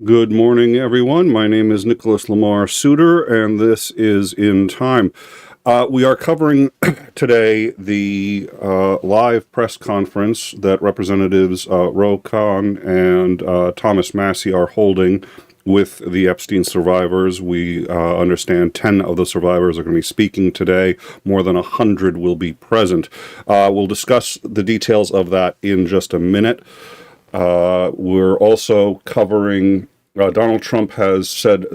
Good morning, everyone. My name is Nicholas Lamar Suter, and this is In Time. We are covering today the live press conference that Representatives Ro Khanna and Thomas Massie are holding with the Epstein survivors. We understand 10 of the survivors are going to be speaking today. More than 100 will be present. We'll discuss the details of that in just a minute. We're also covering, Donald Trump has said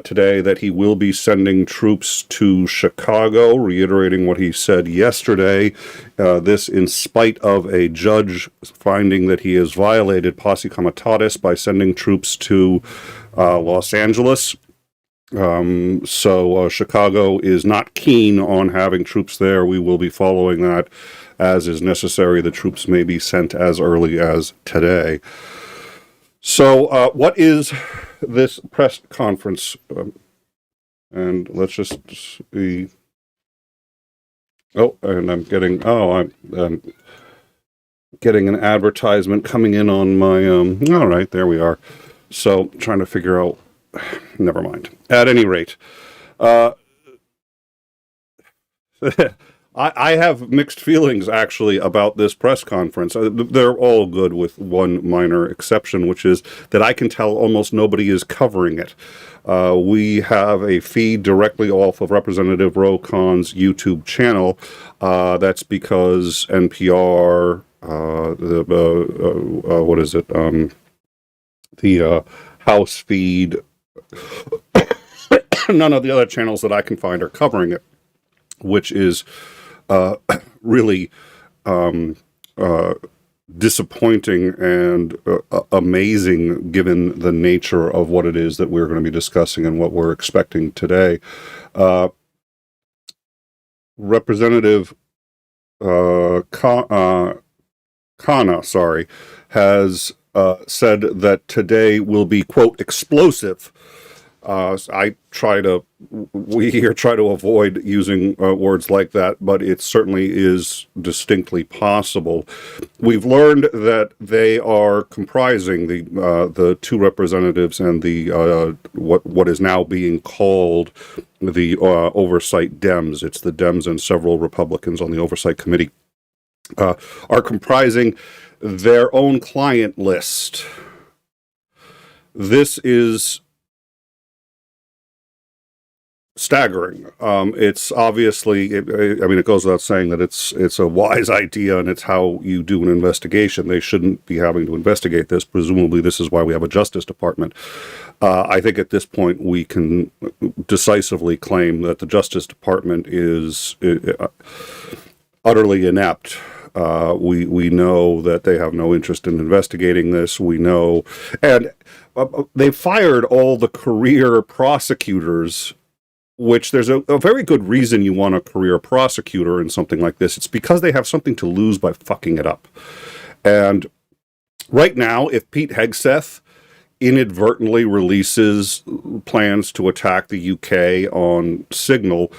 today that he will be sending troops to Chicago, reiterating what he said yesterday. This in spite of a judge finding that he has violated posse comitatus by sending troops to Los Angeles. So Chicago is not keen on having troops there. We will be following that as is necessary. The troops may be sent as early as today. So what is this press conference? And let's just see. Oh, and I'm getting an advertisement coming in on my, all right, there we are. So trying to figure out, never mind. At any rate, I have mixed feelings, actually, about this press conference. They're all good with one minor exception, which is that I can tell almost nobody is covering it. We have a feed directly off of Representative Ro Khanna's YouTube channel. That's because NPR, what is it? The House feed, none of the other channels that I can find are covering it, which is really disappointing and amazing given the nature of what it is that we're going to be discussing and what we're expecting today. Representative Khanna, has said that today will be, quote, explosive. We here try to avoid using words like that, but it certainly is distinctly possible. We've learned that they are comprising the two representatives and the what is now being called the Oversite Dems. It's the Dems and several Republicans on the Oversight Committee are comprising their own client list. This is staggering. It's obviously, it goes without saying that it's a wise idea, and it's how you do an investigation. They shouldn't be having to investigate this. Presumably, this is why we have a Justice Department. I think at this point we can decisively claim that the Justice Department is utterly inept. We know that they have no interest in investigating this. We know, and they fired all the career prosecutors, which there's a very good reason you want a career prosecutor in something like this. It's because they have something to lose by fucking it up. And right now, if Pete Hegseth inadvertently releases plans to attack the UK on Signal,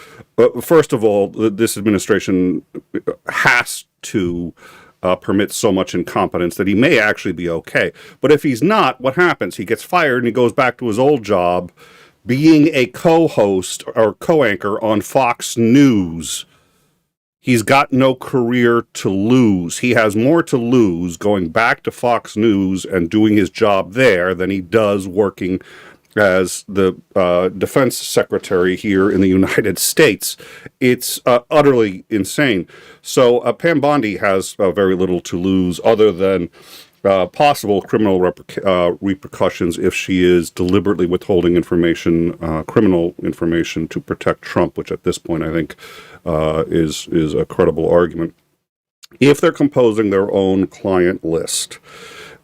first of all, this administration has to permit so much incompetence that he may actually be okay. But if he's not, what happens? He gets fired and he goes back to his old job, being a co-host or co-anchor on Fox News. He's got no career to lose. He has more to lose going back to Fox News and doing his job there than he does working as the defense secretary here in the United States. It's utterly insane. So Pam Bondi has very little to lose other than possible criminal repercussions if she is deliberately withholding information, criminal information, to protect Trump, which at this point I think is a credible argument. If they're composing their own client list,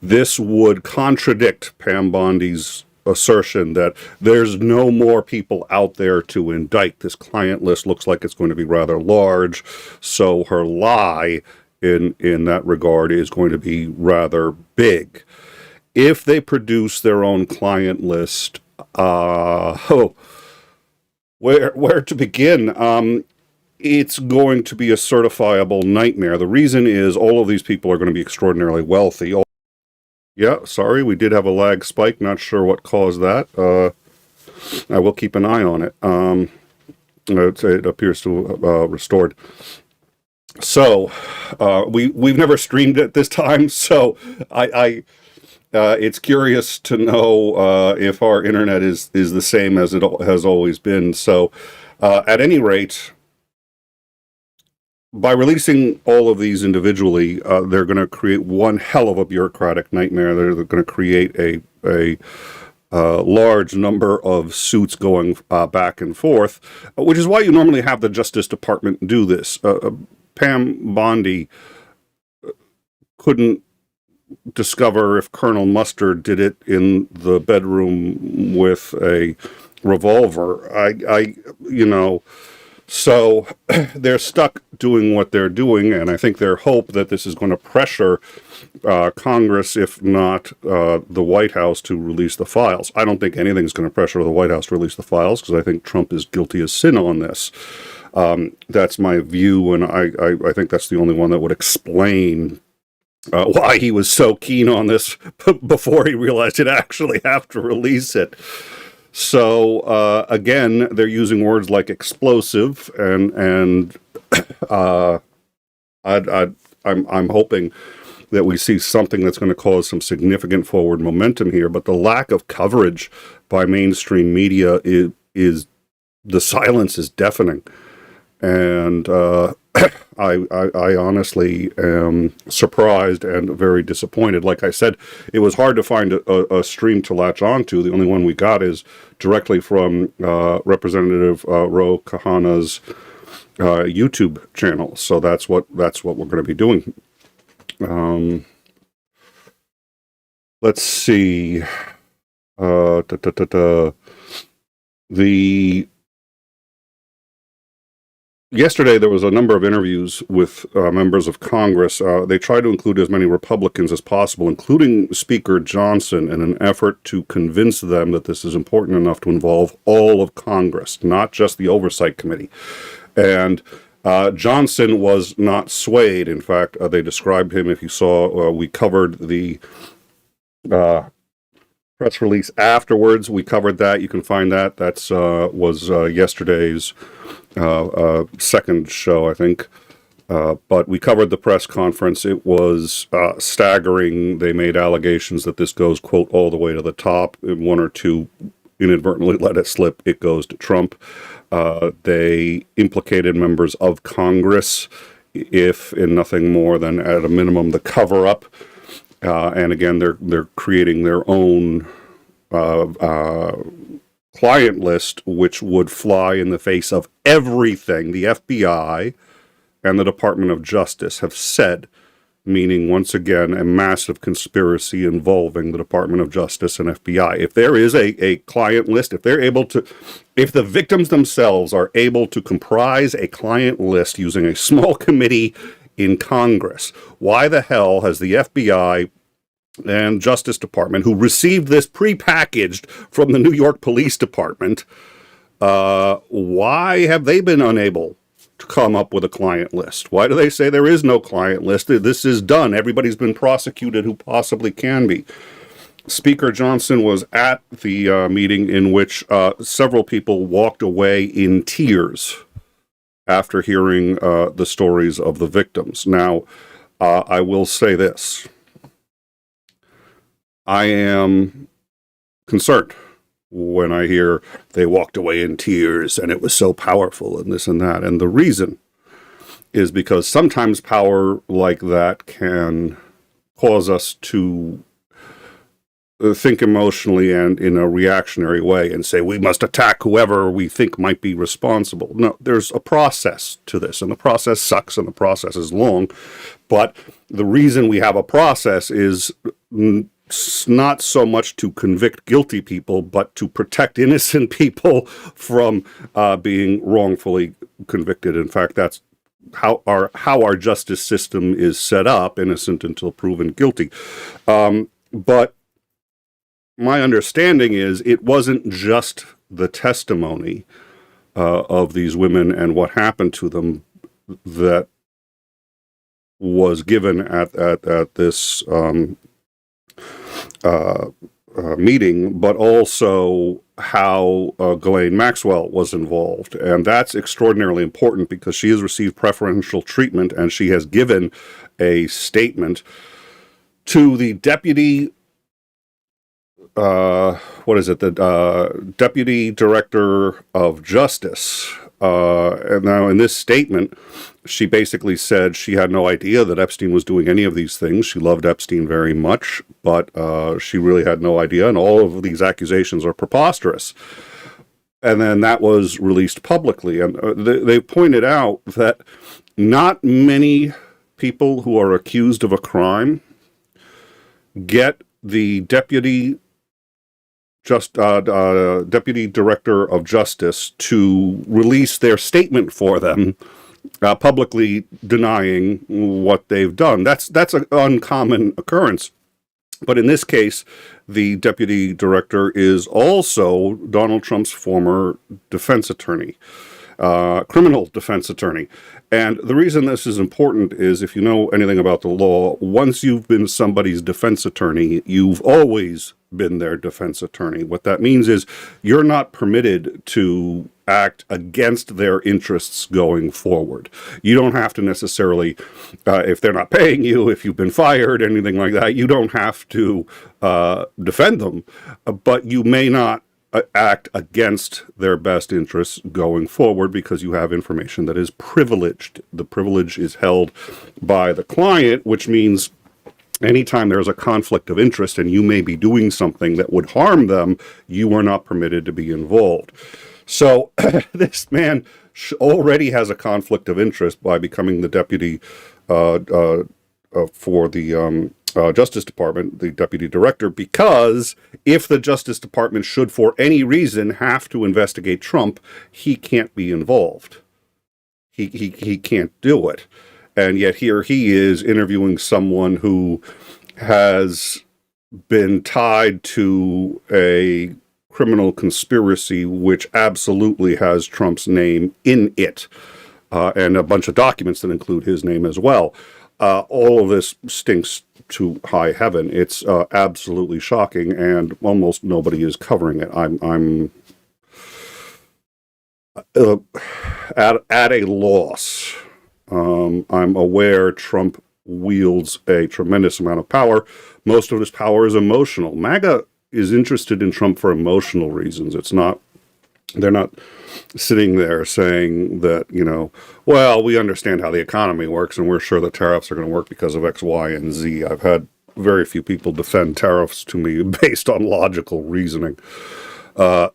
this would contradict Pam Bondi's assertion that there's no more people out there to indict. This client list looks like it's going to be rather large, so her lie in that regard is going to be rather big. If they produce their own client list, where to begin? It's going to be a certifiable nightmare. The reason is all of these people are going to be extraordinarily wealthy. Yeah, sorry, we did have a lag spike. Not sure what caused that. I will keep an eye on it. It appears to have restored. So, we've never streamed it this time, so I it's curious to know if our internet is the same as it has always been. So, at any rate, by releasing all of these individually, they're going to create one hell of a bureaucratic nightmare. They're going to create a large number of suits going back and forth, which is why you normally have the Justice Department do this. Pam Bondi couldn't discover if Colonel Mustard did it in the bedroom with a revolver. So they're stuck doing what they're doing, and I think their hope that this is going to pressure Congress, if not the White House, to release the files. I don't think anything's going to pressure the White House to release the files, because I think Trump is guilty as sin on this. That's my view, and I think that's the only one that would explain why he was so keen on this before he realized he'd actually have to release it. So again, they're using words like explosive, and I'm hoping that we see something that's going to cause some significant forward momentum here. But the lack of coverage by mainstream media is the silence is deafening, and I honestly am surprised and very disappointed. Like I said, it was hard to find a stream to latch onto. The only one we got is directly from Representative Ro Khanna's YouTube channel. So that's what we're going to be doing. Let's see. Yesterday, there was a number of interviews with members of Congress. They tried to include as many Republicans as possible, including Speaker Johnson, in an effort to convince them that this is important enough to involve all of Congress, not just the Oversight Committee. And Johnson was not swayed. In fact, they described him, if you saw, we covered the press release afterwards. We covered that. You can find that. That's was yesterday's second show, I think. But we covered the press conference. It was staggering. They made allegations that this goes, quote, all the way to the top. One or two inadvertently let it slip. It goes to Trump. They implicated members of Congress, if in nothing more than, at a minimum, the cover-up. And again, they're creating their own client list, which would fly in the face of everything the FBI and the Department of Justice have said, meaning, once again, a massive conspiracy involving the Department of Justice and FBI. If there is a client list, if the victims themselves are able to comprise a client list using a small committee in Congress, why the hell has the FBI and Justice Department, who received this prepackaged from the New York Police Department, why have they been unable to come up with a client list? Why do they say there is no client list? This is done. Everybody's been prosecuted who possibly can be. Speaker Johnson was at the meeting in which several people walked away in tears after hearing the stories of the victims. Now, I will say this. I am concerned when I hear they walked away in tears and it was so powerful and this and that. And the reason is because sometimes power like that can cause us to think emotionally and in a reactionary way and say we must attack whoever we think might be responsible. No, there's a process to this, and the process sucks and the process is long. But the reason we have a process is not so much to convict guilty people, but to protect innocent people from being wrongfully convicted. In fact, that's how our justice system is set up, innocent until proven guilty. But my understanding is it wasn't just the testimony of these women and what happened to them that was given at this meeting, but also how Ghislaine Maxwell was involved. And that's extraordinarily important because she has received preferential treatment, and she has given a statement to the deputy, the Deputy Director of Justice. And now in this statement, she basically said she had no idea that Epstein was doing any of these things. She loved Epstein very much, but she really had no idea, and all of these accusations are preposterous. And then that was released publicly, and they pointed out that not many people who are accused of a crime get the Deputy Director of Justice to release their statement for them, publicly denying what they've done. That's an uncommon occurrence. But in this case, the Deputy Director is also Donald Trump's former defense attorney, criminal defense attorney. And the reason this is important is, if you know anything about the law, once you've been somebody's defense attorney, you've always been their defense attorney. What that means is you're not permitted to act against their interests going forward. You don't have to necessarily, if they're not paying you, if you've been fired, anything like that, you don't have to defend them, but you may not act against their best interests going forward because you have information that is privileged. The privilege is held by the client, which means anytime there's a conflict of interest and you may be doing something that would harm them, you are not permitted to be involved. So this man already has a conflict of interest by becoming the deputy for the Justice Department, the deputy director, because if the Justice Department should for any reason have to investigate Trump, he can't be involved. He can't do it. And yet here he is interviewing someone who has been tied to a criminal conspiracy which absolutely has Trump's name in it, and a bunch of documents that include his name as well. All of this stinks to high heaven. It's absolutely shocking, and almost nobody is covering it. I'm at a loss. I'm aware Trump wields a tremendous amount of power. Most of his power is emotional. MAGA is interested in Trump for emotional reasons. They're not sitting there saying that, well, we understand how the economy works and we're sure the tariffs are going to work because of X, Y, and Z. I've had very few people defend tariffs to me based on logical reasoning. I've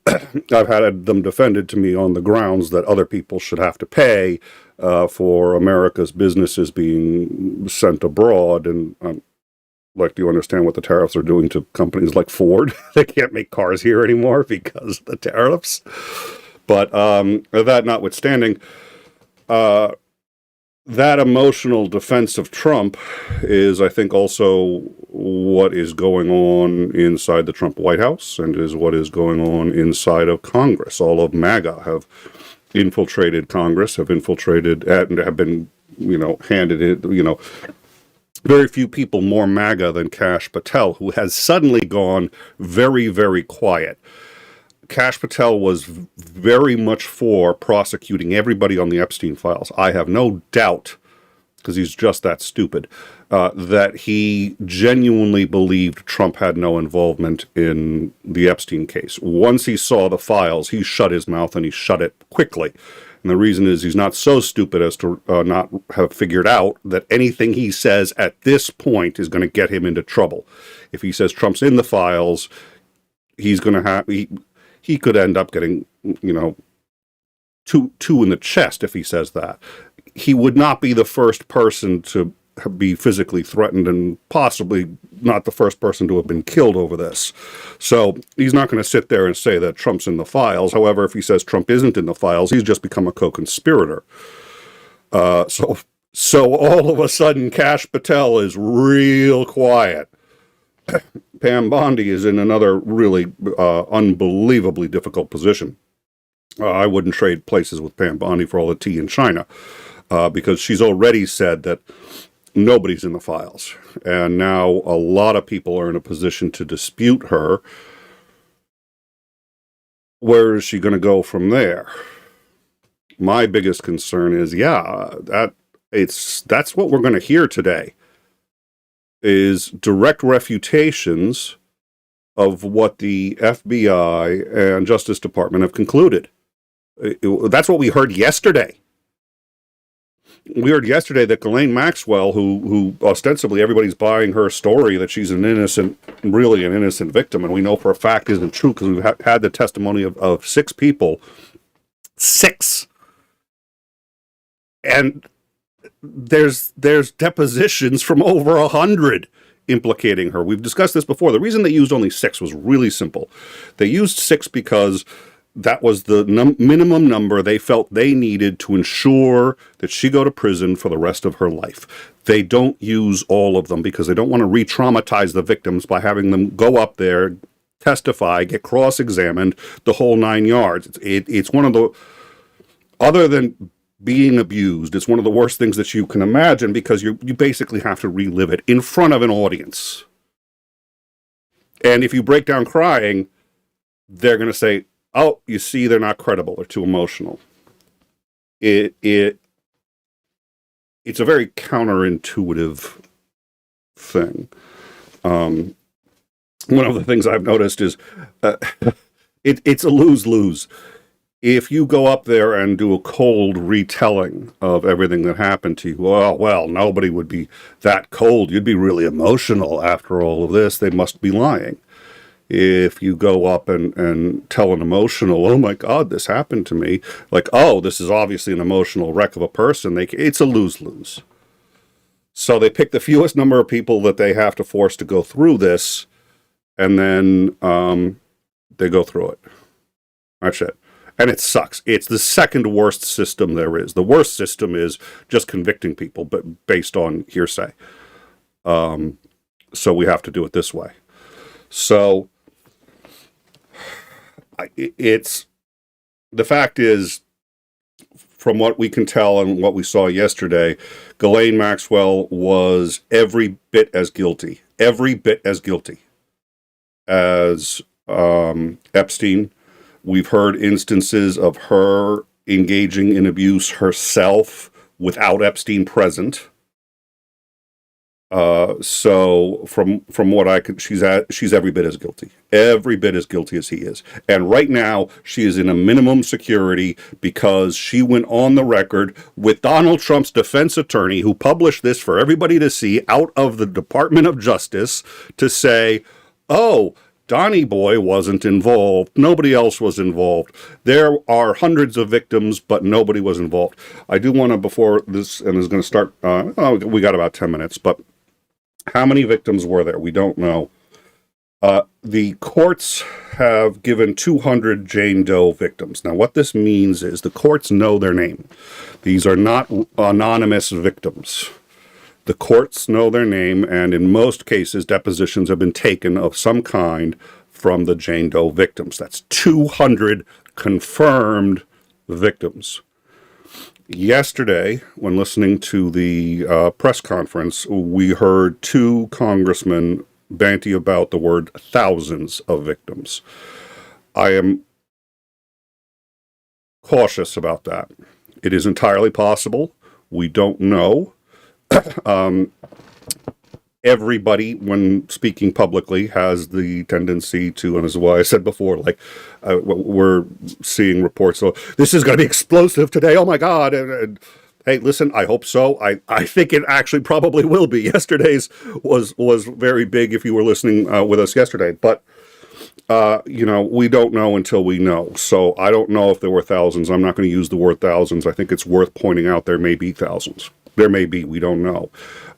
had them defended to me on the grounds that other people should have to pay for America's businesses being sent abroad. And like, do you understand what the tariffs are doing to companies like Ford? They can't make cars here anymore because of the tariffs. But that notwithstanding, that emotional defense of Trump is, I think, also what is going on inside the Trump White House and is what is going on inside of Congress. All of MAGA have infiltrated Congress, have infiltrated and have been, handed it, very few people more MAGA than Kash Patel, who has suddenly gone very, very quiet. Kash Patel was very much for prosecuting everybody on the Epstein files. I have no doubt, because he's just that stupid, that he genuinely believed Trump had no involvement in the Epstein case. Once he saw the files, he shut his mouth, and he shut it quickly. And the reason is he's not so stupid as to not have figured out that anything he says at this point is going to get him into trouble. If he says Trump's in the files, he's going to have... He could end up getting, two in the chest if he says that. He would not be the first person to be physically threatened, and possibly not the first person to have been killed over this. So he's not going to sit there and say that Trump's in the files. However, if he says Trump isn't in the files, he's just become a co-conspirator. So all of a sudden, Kash Patel is real quiet. Pam Bondi is in another really unbelievably difficult position. I wouldn't trade places with Pam Bondi for all the tea in China, because she's already said that nobody's in the files. And now a lot of people are in a position to dispute her. Where is she going to go from there? My biggest concern is, that's what we're going to hear today, is direct refutations of what the FBI and Justice Department have concluded. That's what we heard yesterday. We heard yesterday that Ghislaine Maxwell, who ostensibly everybody's buying her story that she's really an innocent victim, and we know for a fact isn't true because we've had the testimony of 6 people. 6. And there's depositions from over 100 implicating her. We've discussed this before. The reason they used only 6 was really simple. They used 6 because that was the minimum number they felt they needed to ensure that she go to prison for the rest of her life. They don't use all of them because they don't want to re-traumatize the victims by having them go up there, testify, get cross-examined, the whole 9 yards. It's one of the, other than being abused, it's one of the worst things that you can imagine because you basically have to relive it in front of an audience. And if you break down crying, they're going to say, oh, you see, they're not credible. They're too emotional. It's a very counterintuitive thing. One of the things I've noticed is it's a lose-lose. If you go up there and do a cold retelling of everything that happened to you, well, nobody would be that cold. You'd be really emotional after all of this. They must be lying. If you go up and tell an emotional, oh my God, this happened to me, like, oh, this is obviously an emotional wreck of a person, it's a lose-lose. So they pick the fewest number of people that they have to force to go through this, and then they go through it. That's it. And it sucks. It's the second worst system there is. The worst system is just convicting people, but based on hearsay. So we have to do it this way. So the fact is, from what we can tell and what we saw yesterday, Ghislaine Maxwell was every bit as guilty as Epstein. We've heard instances of her engaging in abuse herself without Epstein present. So from what I could, she's every bit as guilty as he is. And right now she is in a minimum security because she went on the record with Donald Trump's defense attorney, who published this for everybody to see out of the Department of Justice, to say, oh, Donnie Boy wasn't involved. Nobody else was involved. There are hundreds of victims, but nobody was involved. I do want to, before this, and is going to start, we got about 10 minutes, but how many victims were there? We don't know. The courts have given 200 Jane Doe victims. Now, what this means is the courts know their name. These are not anonymous victims. The courts know their name, and in most cases, depositions have been taken of some kind from the Jane Doe victims. That's 200 confirmed victims. Yesterday, when listening to the press conference, we heard 2 congressmen banty about the word thousands of victims. I am cautious about that. It is entirely possible. We don't know. Everybody, when speaking publicly, has the tendency to, and this is why I said before, like, we're seeing reports, so this is going to be explosive today, oh my God, and hey, listen, I hope so. I think it actually probably will be. Yesterday's was very big if you were listening with us yesterday, but we don't know until we know. So I don't know if there were thousands. I'm not going to use the word thousands. I think it's worth pointing out there may be thousands. There may be, we don't know.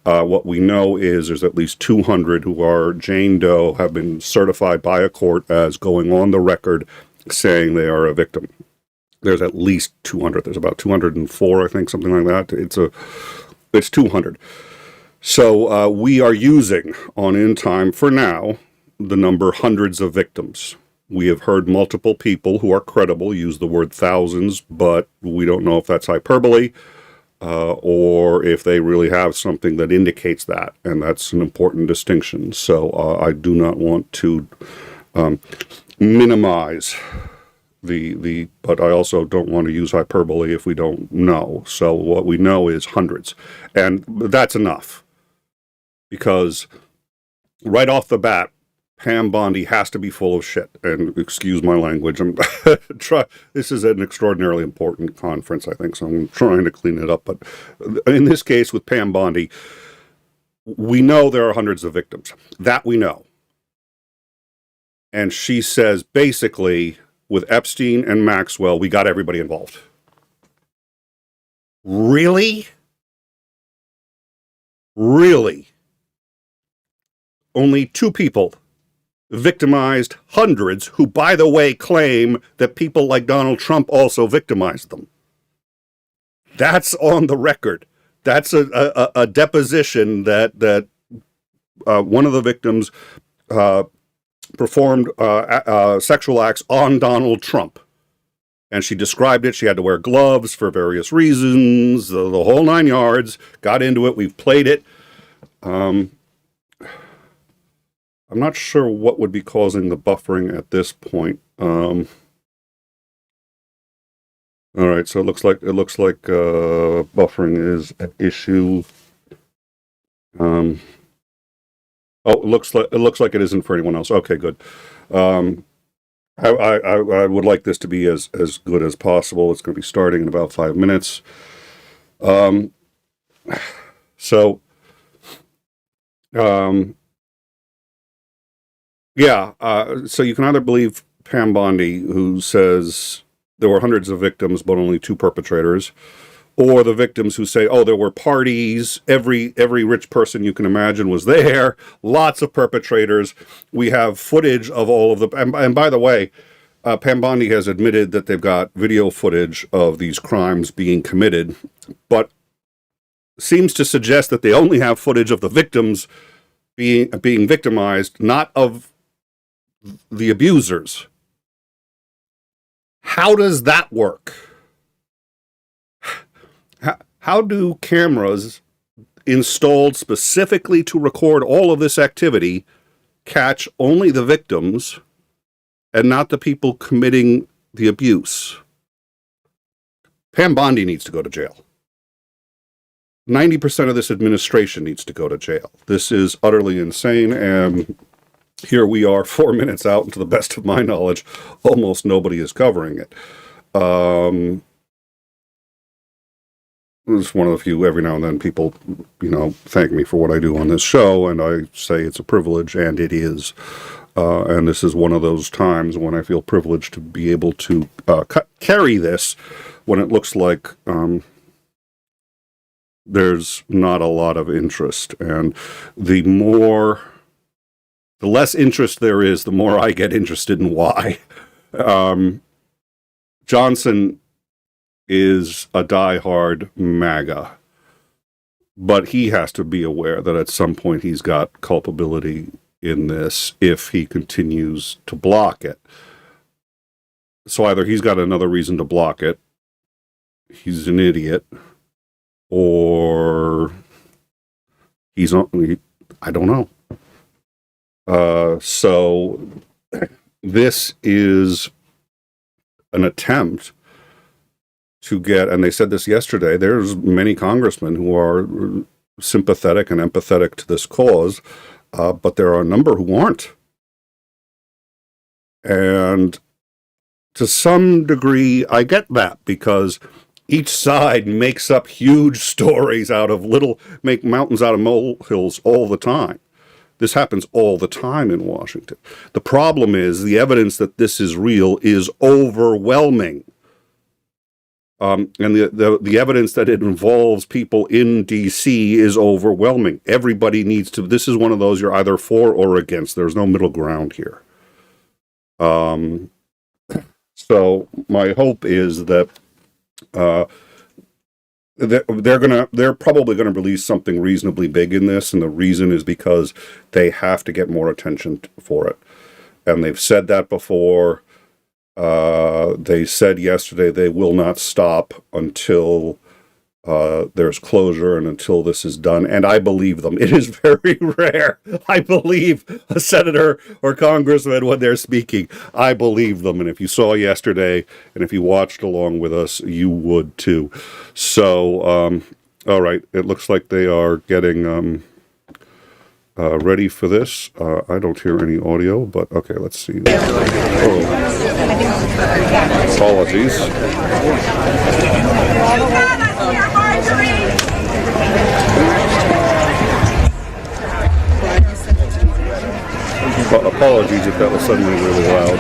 What we know is there's at least 200 who are Jane Doe, have been certified by a court as going on the record saying they are a victim. There's at least 200. There's about 204, I think, something like that. It's 200. So we are using on In Time for now the number hundreds of victims. We have heard multiple people who are credible use the word thousands, but we don't know if that's hyperbole. or if they really have something that indicates that, and that's an important distinction. So I do not want to minimize but I also don't want to use hyperbole if we don't know. So what we know is hundreds, and that's enough, because right off the bat, Pam Bondi has to be full of shit. And excuse my language. This is an extraordinarily important conference, I think, so I'm trying to clean it up. But in this case with Pam Bondi, we know there are hundreds of victims. That we know. And she says, basically, with Epstein and Maxwell, we got everybody involved. Really? Really? Only 2 people victimized hundreds who, by the way, claim that people like Donald Trump also victimized them. That's on the record. That's a deposition that one of the victims performed sexual acts on Donald Trump. And she described it. She had to wear gloves for various reasons, the whole 9 yards, got into it. We've played it. I'm not sure what would be causing the buffering at this point. All right, so it looks like buffering is an issue. Oh, it looks like it isn't for anyone else. Okay, good. I would like this to be as good as possible. It's going to be starting in about 5 minutes. So you can either believe Pam Bondi, who says there were hundreds of victims but only 2 perpetrators, or the victims who say, oh, there were parties, every rich person you can imagine was there, lots of perpetrators. We have footage of all of the, and by the way, Pam Bondi has admitted that they've got video footage of these crimes being committed, but seems to suggest that they only have footage of the victims being victimized, not of the abusers. How does that work? How do cameras installed specifically to record all of this activity catch only the victims and not the people committing the abuse? Pam Bondi needs to go to jail. 90% of this administration needs to go to jail. This is utterly insane, and here we are 4 minutes out, and to the best of my knowledge, almost nobody is covering it. It's one of the few, every now and then people, thank me for what I do on this show, and I say it's a privilege, and it is. And this is one of those times when I feel privileged to be able to carry this when it looks like there's not a lot of interest. And the less interest there is, the more I get interested in why. Johnson is a diehard MAGA, but he has to be aware that at some point he's got culpability in this if he continues to block it. So either he's got another reason to block it, he's an idiot, or he's only, I don't know. So this is an attempt to get, and they said this yesterday, there's many congressmen who are sympathetic and empathetic to this cause, but there are a number who aren't. And to some degree, I get that, because each side makes up huge stories out of make mountains out of molehills all the time. This happens all the time in Washington. The problem is the evidence that this is real is overwhelming. And the evidence that it involves people in D.C. is overwhelming. Everybody needs to, this is one of those you're either for or against. There's no middle ground here. So my hope is that they're probably going to release something reasonably big in this, and the reason is because they have to get more attention for it. And they've said that before. They said yesterday they will not stop until there's closure and until this is done. And I believe them. It is very rare. I believe a senator or congressman when they're speaking. I believe them. And if you saw yesterday and if you watched along with us, you would too. So, all right. It looks like they are getting ready for this. I don't hear any audio, but okay, let's see. Oh. Apologies. Apologies if that was suddenly really loud.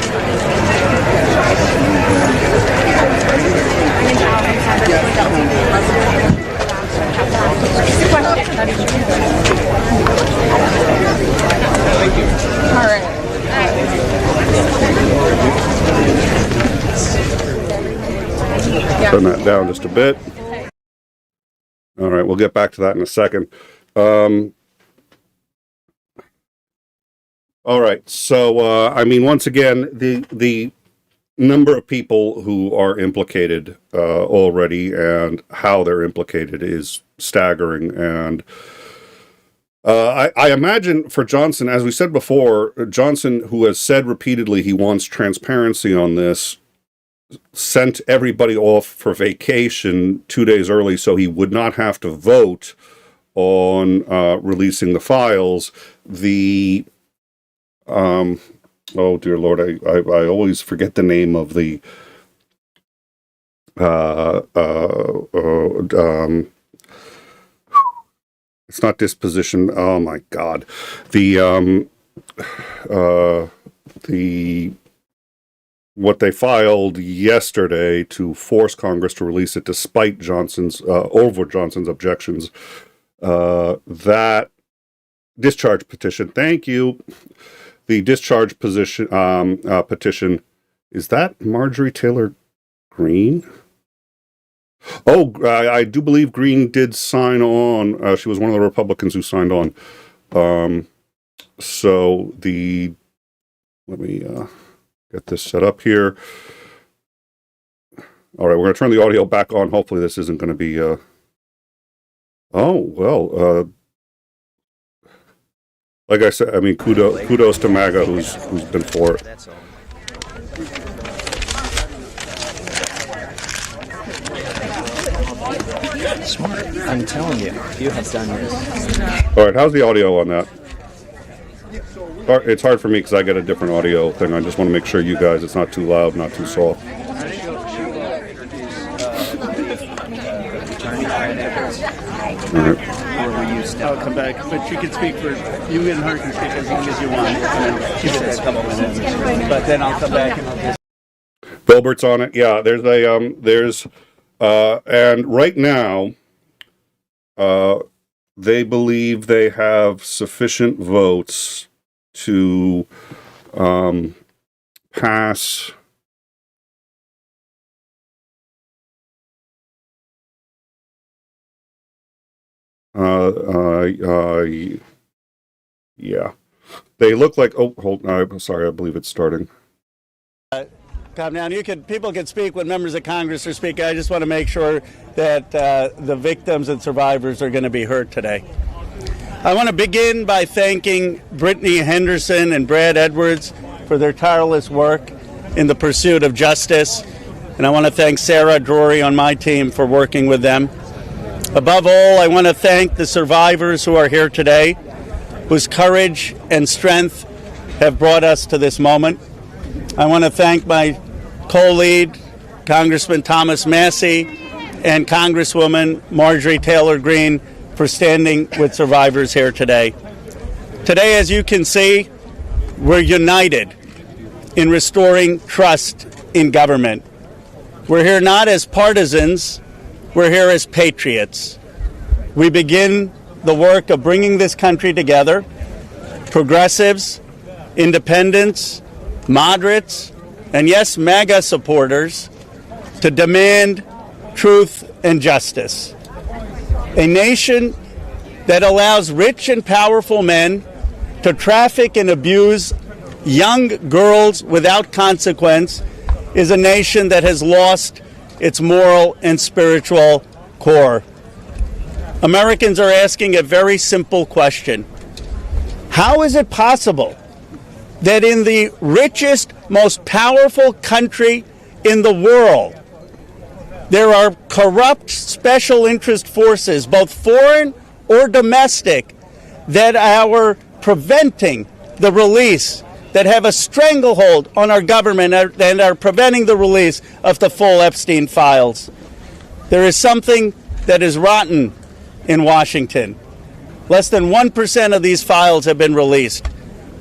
All right. Turn that down just a bit. All right, we'll get back to that in a second. All right, so I mean, once again, the number of people who are implicated already and how they're implicated is staggering. And I imagine for Johnson, as we said before, Johnson, who has said repeatedly he wants transparency on this, sent everybody off for vacation 2 days early so he would not have to vote on releasing the files. The oh dear Lord, I always forget the name of the it's not disposition. Oh my God, the what they filed yesterday to force Congress to release it despite Johnson's over Johnson's objections. That discharge petition. Thank you. The discharge petition, is that Marjorie Taylor Greene? Oh, I do believe Greene did sign on. She was one of the Republicans who signed on. So let me get this set up here. All right, we're going to turn the audio back on. Hopefully this isn't going to be... oh, well... like I said, I mean, kudos to MAGA who's been for it. That's all. Smart. I'm telling you, you have done this. All right, how's the audio on that? It's hard for me because I get a different audio thing. I just want to make sure you guys, it's not too loud, not too soft. All right. I'll come back, but you can speak for you and her can speak as long as you want. She says a couple minutes, but then I'll come back and I'll just. Bilbert's on it. Yeah, there's and right now, they believe they have sufficient votes to pass. Yeah, they look like. Oh, hold. I'm sorry. I believe it's starting. Calm down. People can speak when members of Congress are speaking. I just want to make sure that the victims and survivors are going to be heard today. I want to begin by thanking Brittany Henderson and Brad Edwards for their tireless work in the pursuit of justice, and I want to thank Sarah Drury on my team for working with them. Above all, I want to thank the survivors who are here today, whose courage and strength have brought us to this moment. I want to thank my co-lead, Congressman Thomas Massie, and Congresswoman Marjorie Taylor Greene for standing with survivors here today. Today, as you can see, we're united in restoring trust in government. We're here not as partisans, we're here as patriots. We begin the work of bringing this country together, progressives, independents, moderates, and yes, MAGA supporters, to demand truth and justice. A nation that allows rich and powerful men to traffic and abuse young girls without consequence is a nation that has lost its moral and spiritual core. Americans are asking a very simple question. How is it possible that in the richest, most powerful country in the world, there are corrupt special interest forces, both foreign or domestic, that are preventing the release, that have a stranglehold on our government and are preventing the release of the full Epstein files? There is something that is rotten in Washington. Less than 1% of these files have been released.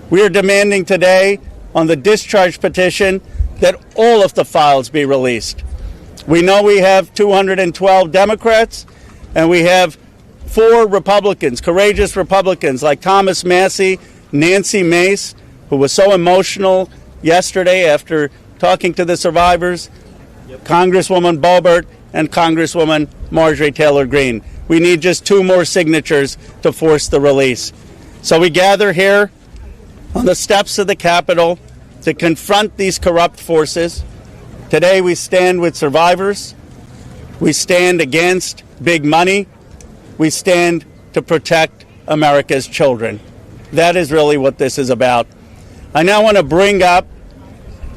We are demanding today on the discharge petition that all of the files be released. We know we have 212 Democrats and we have 4 Republicans, courageous Republicans like Thomas Massie, Nancy Mace, who was so emotional yesterday after talking to the survivors, Congresswoman Boebert, and Congresswoman Marjorie Taylor Greene. We need just 2 more signatures to force the release. So we gather here on the steps of the Capitol to confront these corrupt forces. Today we stand with survivors. We stand against big money. We stand to protect America's children. That is really what this is about. I now want to bring up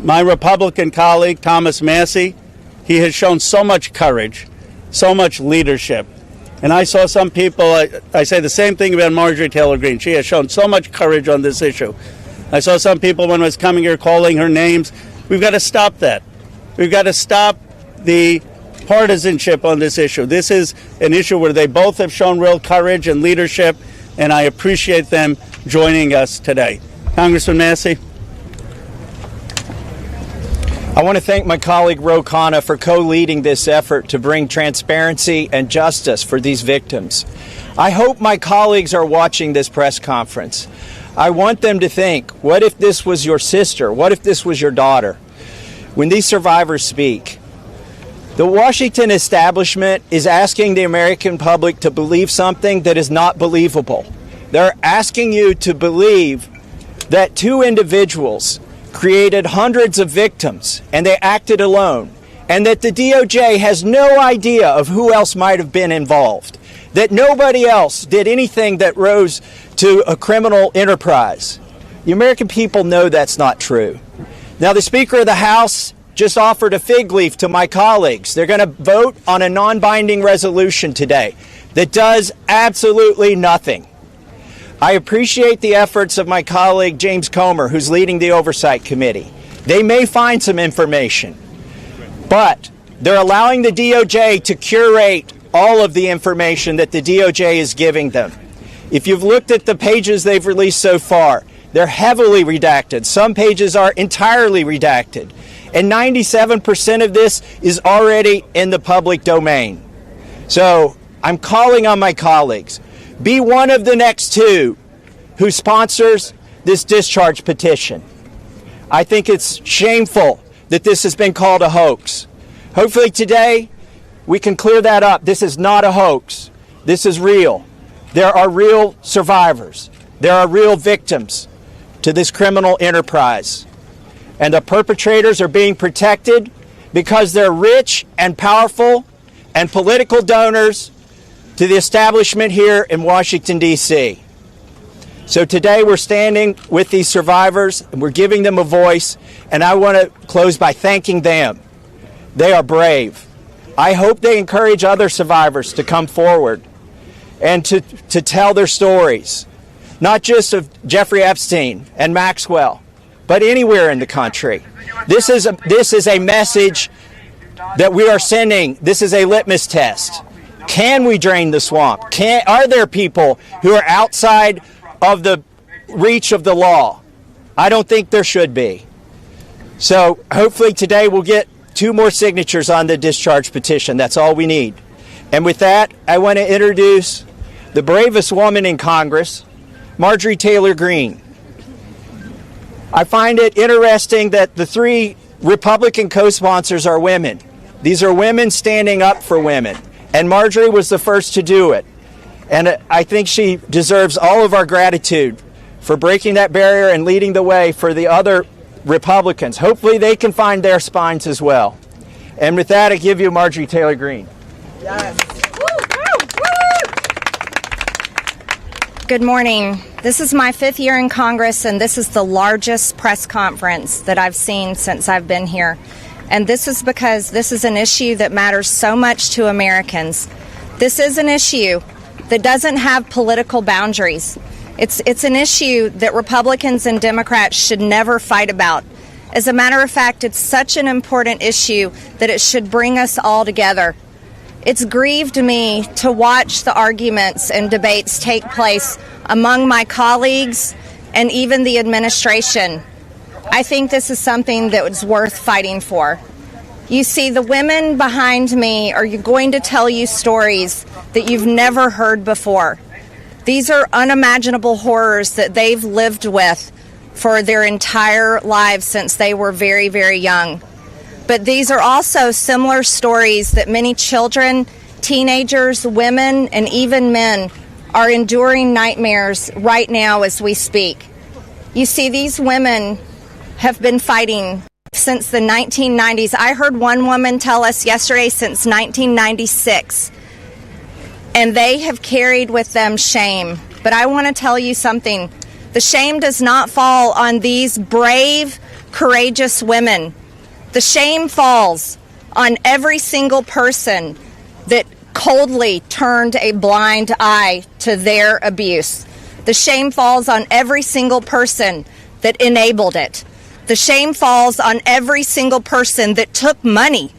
my Republican colleague, Thomas Massie. He has shown so much courage, so much leadership. And I saw some people, I say the same thing about Marjorie Taylor Greene. She has shown so much courage on this issue. I saw some people when I was coming here calling her names. We've got to stop that. We've got to stop the partisanship on this issue. This is an issue where they both have shown real courage and leadership, and I appreciate them joining us today. Congressman Massie. I want to thank my colleague Ro Khanna for co-leading this effort to bring transparency and justice for these victims. I hope my colleagues are watching this press conference. I want them to think, what if this was your sister? What if this was your daughter? When these survivors speak, the Washington establishment is asking the American public to believe something that is not believable. They're asking you to believe that 2 individuals created hundreds of victims and they acted alone, and that the DOJ has no idea of who else might have been involved, that nobody else did anything that rose to a criminal enterprise. The American people know that's not true. Now, the Speaker of the House just offered a fig leaf to my colleagues. They're going to vote on a non-binding resolution today that does absolutely nothing. I appreciate the efforts of my colleague 𝐒𝐚𝐬, who's leading the Oversite Committee. They may find some information, but they're allowing the DOJ to curate all of the information that the DOJ is giving them. If you've looked at the pages they've released so far, they're heavily redacted. Some pages are entirely redacted. And 97% of this is already in the public domain. So I'm calling on my colleagues. Be one of the next 2 who sponsors this discharge petition. I think it's shameful that this has been called a hoax. Hopefully today we can clear that up. This is not a hoax. This is real. There are real survivors. There are real victims to this criminal enterprise. And the perpetrators are being protected because they're rich and powerful and political donors to the establishment here in Washington, D.C. So today we're standing with these survivors and we're giving them a voice, and I want to close by thanking them. They are brave. I hope they encourage other survivors to come forward and to tell their stories, not just of Jeffrey Epstein and Maxwell, but anywhere in the country. This is a message that we are sending. This is a litmus test. Can we drain the swamp? Are there people who are outside of the reach of the law? I don't think there should be. So hopefully today we'll get 2 more signatures on the discharge petition. That's all we need. And with that, I want to introduce the bravest woman in Congress, Marjorie Taylor Greene. I find it interesting that the 3 Republican co-sponsors are women. These are women standing up for women. And Marjorie was the first to do it. And I think she deserves all of our gratitude for breaking that barrier and leading the way for the other Republicans. Hopefully they can find their spines as well. And with that, I give you Marjorie Taylor Greene. Yes. Good morning. This is my 5th year in Congress, and this is the largest press conference that I've seen since I've been here. And this is because this is an issue that matters so much to Americans. This is an issue that doesn't have political boundaries. It's an issue that Republicans and Democrats should never fight about. As a matter of fact, it's such an important issue that it should bring us all together. It's grieved me to watch the arguments and debates take place among my colleagues and even the administration. I think this is something that was worth fighting for. You see, the women behind me are going to tell you stories that you've never heard before. These are unimaginable horrors that they've lived with for their entire lives since they were very, very young. But these are also similar stories that many children, teenagers, women, and even men are enduring nightmares right now as we speak. You see, these women have been fighting since the 1990s. I heard one woman tell us yesterday since 1996. And they have carried with them shame. But I want to tell you something. The shame does not fall on these brave, courageous women. The shame falls on every single person that coldly turned a blind eye to their abuse. The shame falls on every single person that enabled it. The shame falls on every single person that took money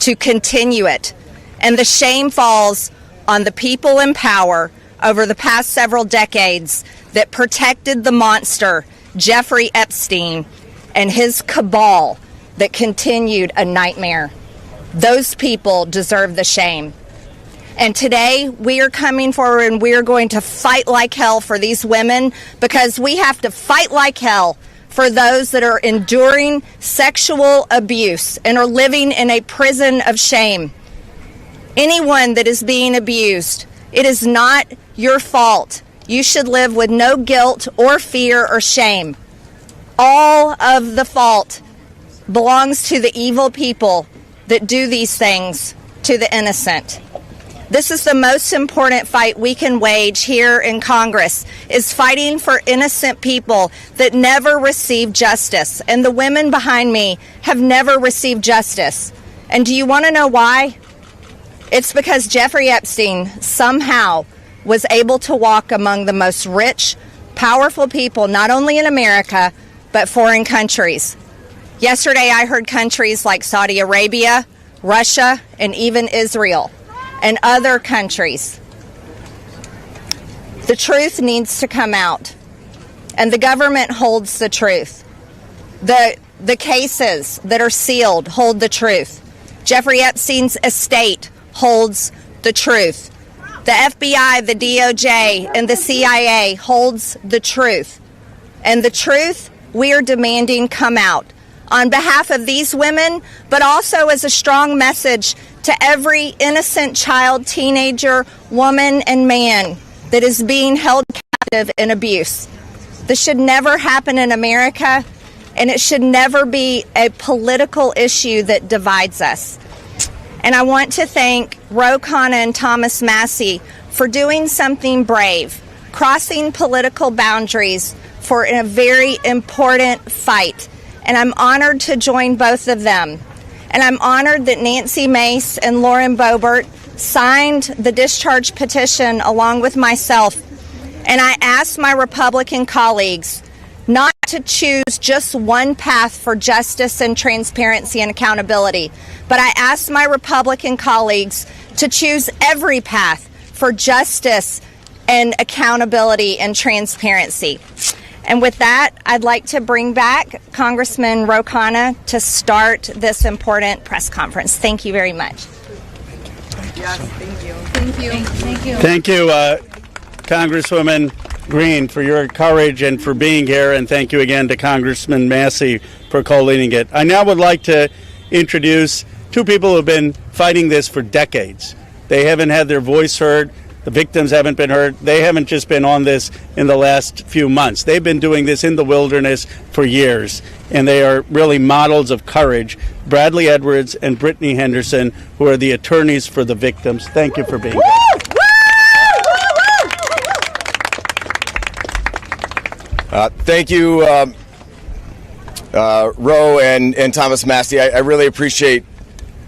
to continue it. And the shame falls on the people in power over the past several decades that protected the monster, Jeffrey Epstein, and his cabal that continued a nightmare. Those people deserve the shame. And today we are coming forward and we are going to fight like hell for these women, because we have to fight like hell for those that are enduring sexual abuse and are living in a prison of shame. Anyone that is being abused, it is not your fault. You should live with no guilt or fear or shame. All of the fault belongs to the evil people that do these things to the innocent. This is the most important fight we can wage here in Congress, is fighting for innocent people that never receive justice. And the women behind me have never received justice. And do you want to know why? It's because Jeffrey Epstein somehow was able to walk among the most rich, powerful people, not only in America, but foreign countries. Yesterday, I heard countries like Saudi Arabia, Russia, and even Israel, and other countries. The truth needs to come out, and the government holds the truth. The cases that are sealed hold the truth. Jeffrey Epstein's estate holds the truth. The FBI, the DOJ, and the CIA holds the truth. And the truth we are demanding come out on behalf of these women, but also as a strong message to every innocent child, teenager, woman, and man that is being held captive in abuse. This should never happen in America, and it should never be a political issue that divides us. And I want to thank Ro Khanna and Thomas Massie for doing something brave, crossing political boundaries for a very important fight. And I'm honored to join both of them. And I'm honored that Nancy Mace and Lauren Boebert signed the discharge petition along with myself. And I asked my Republican colleagues not to choose just one path for justice and transparency and accountability, but I asked my Republican colleagues to choose every path for justice and accountability and transparency. And with that, I'd like to bring back Congressman Ro Khanna to start this important press conference. Thank you very much. Yes, thank you. Thank you. Thank you. Thank you, Congresswoman Green, for your courage and for being here, and thank you again to Congressman Massie for co-leading it. I now would like to introduce two people who have been fighting this for decades. They haven't had their voice heard. The victims haven't been heard. They haven't just been on this in the last few months. They've been doing this in the wilderness for years, and they are really models of courage. Bradley Edwards and Brittany Henderson, who are the attorneys for the victims. Thank you for being here. Thank you, Ro and Thomas Massie. I really appreciate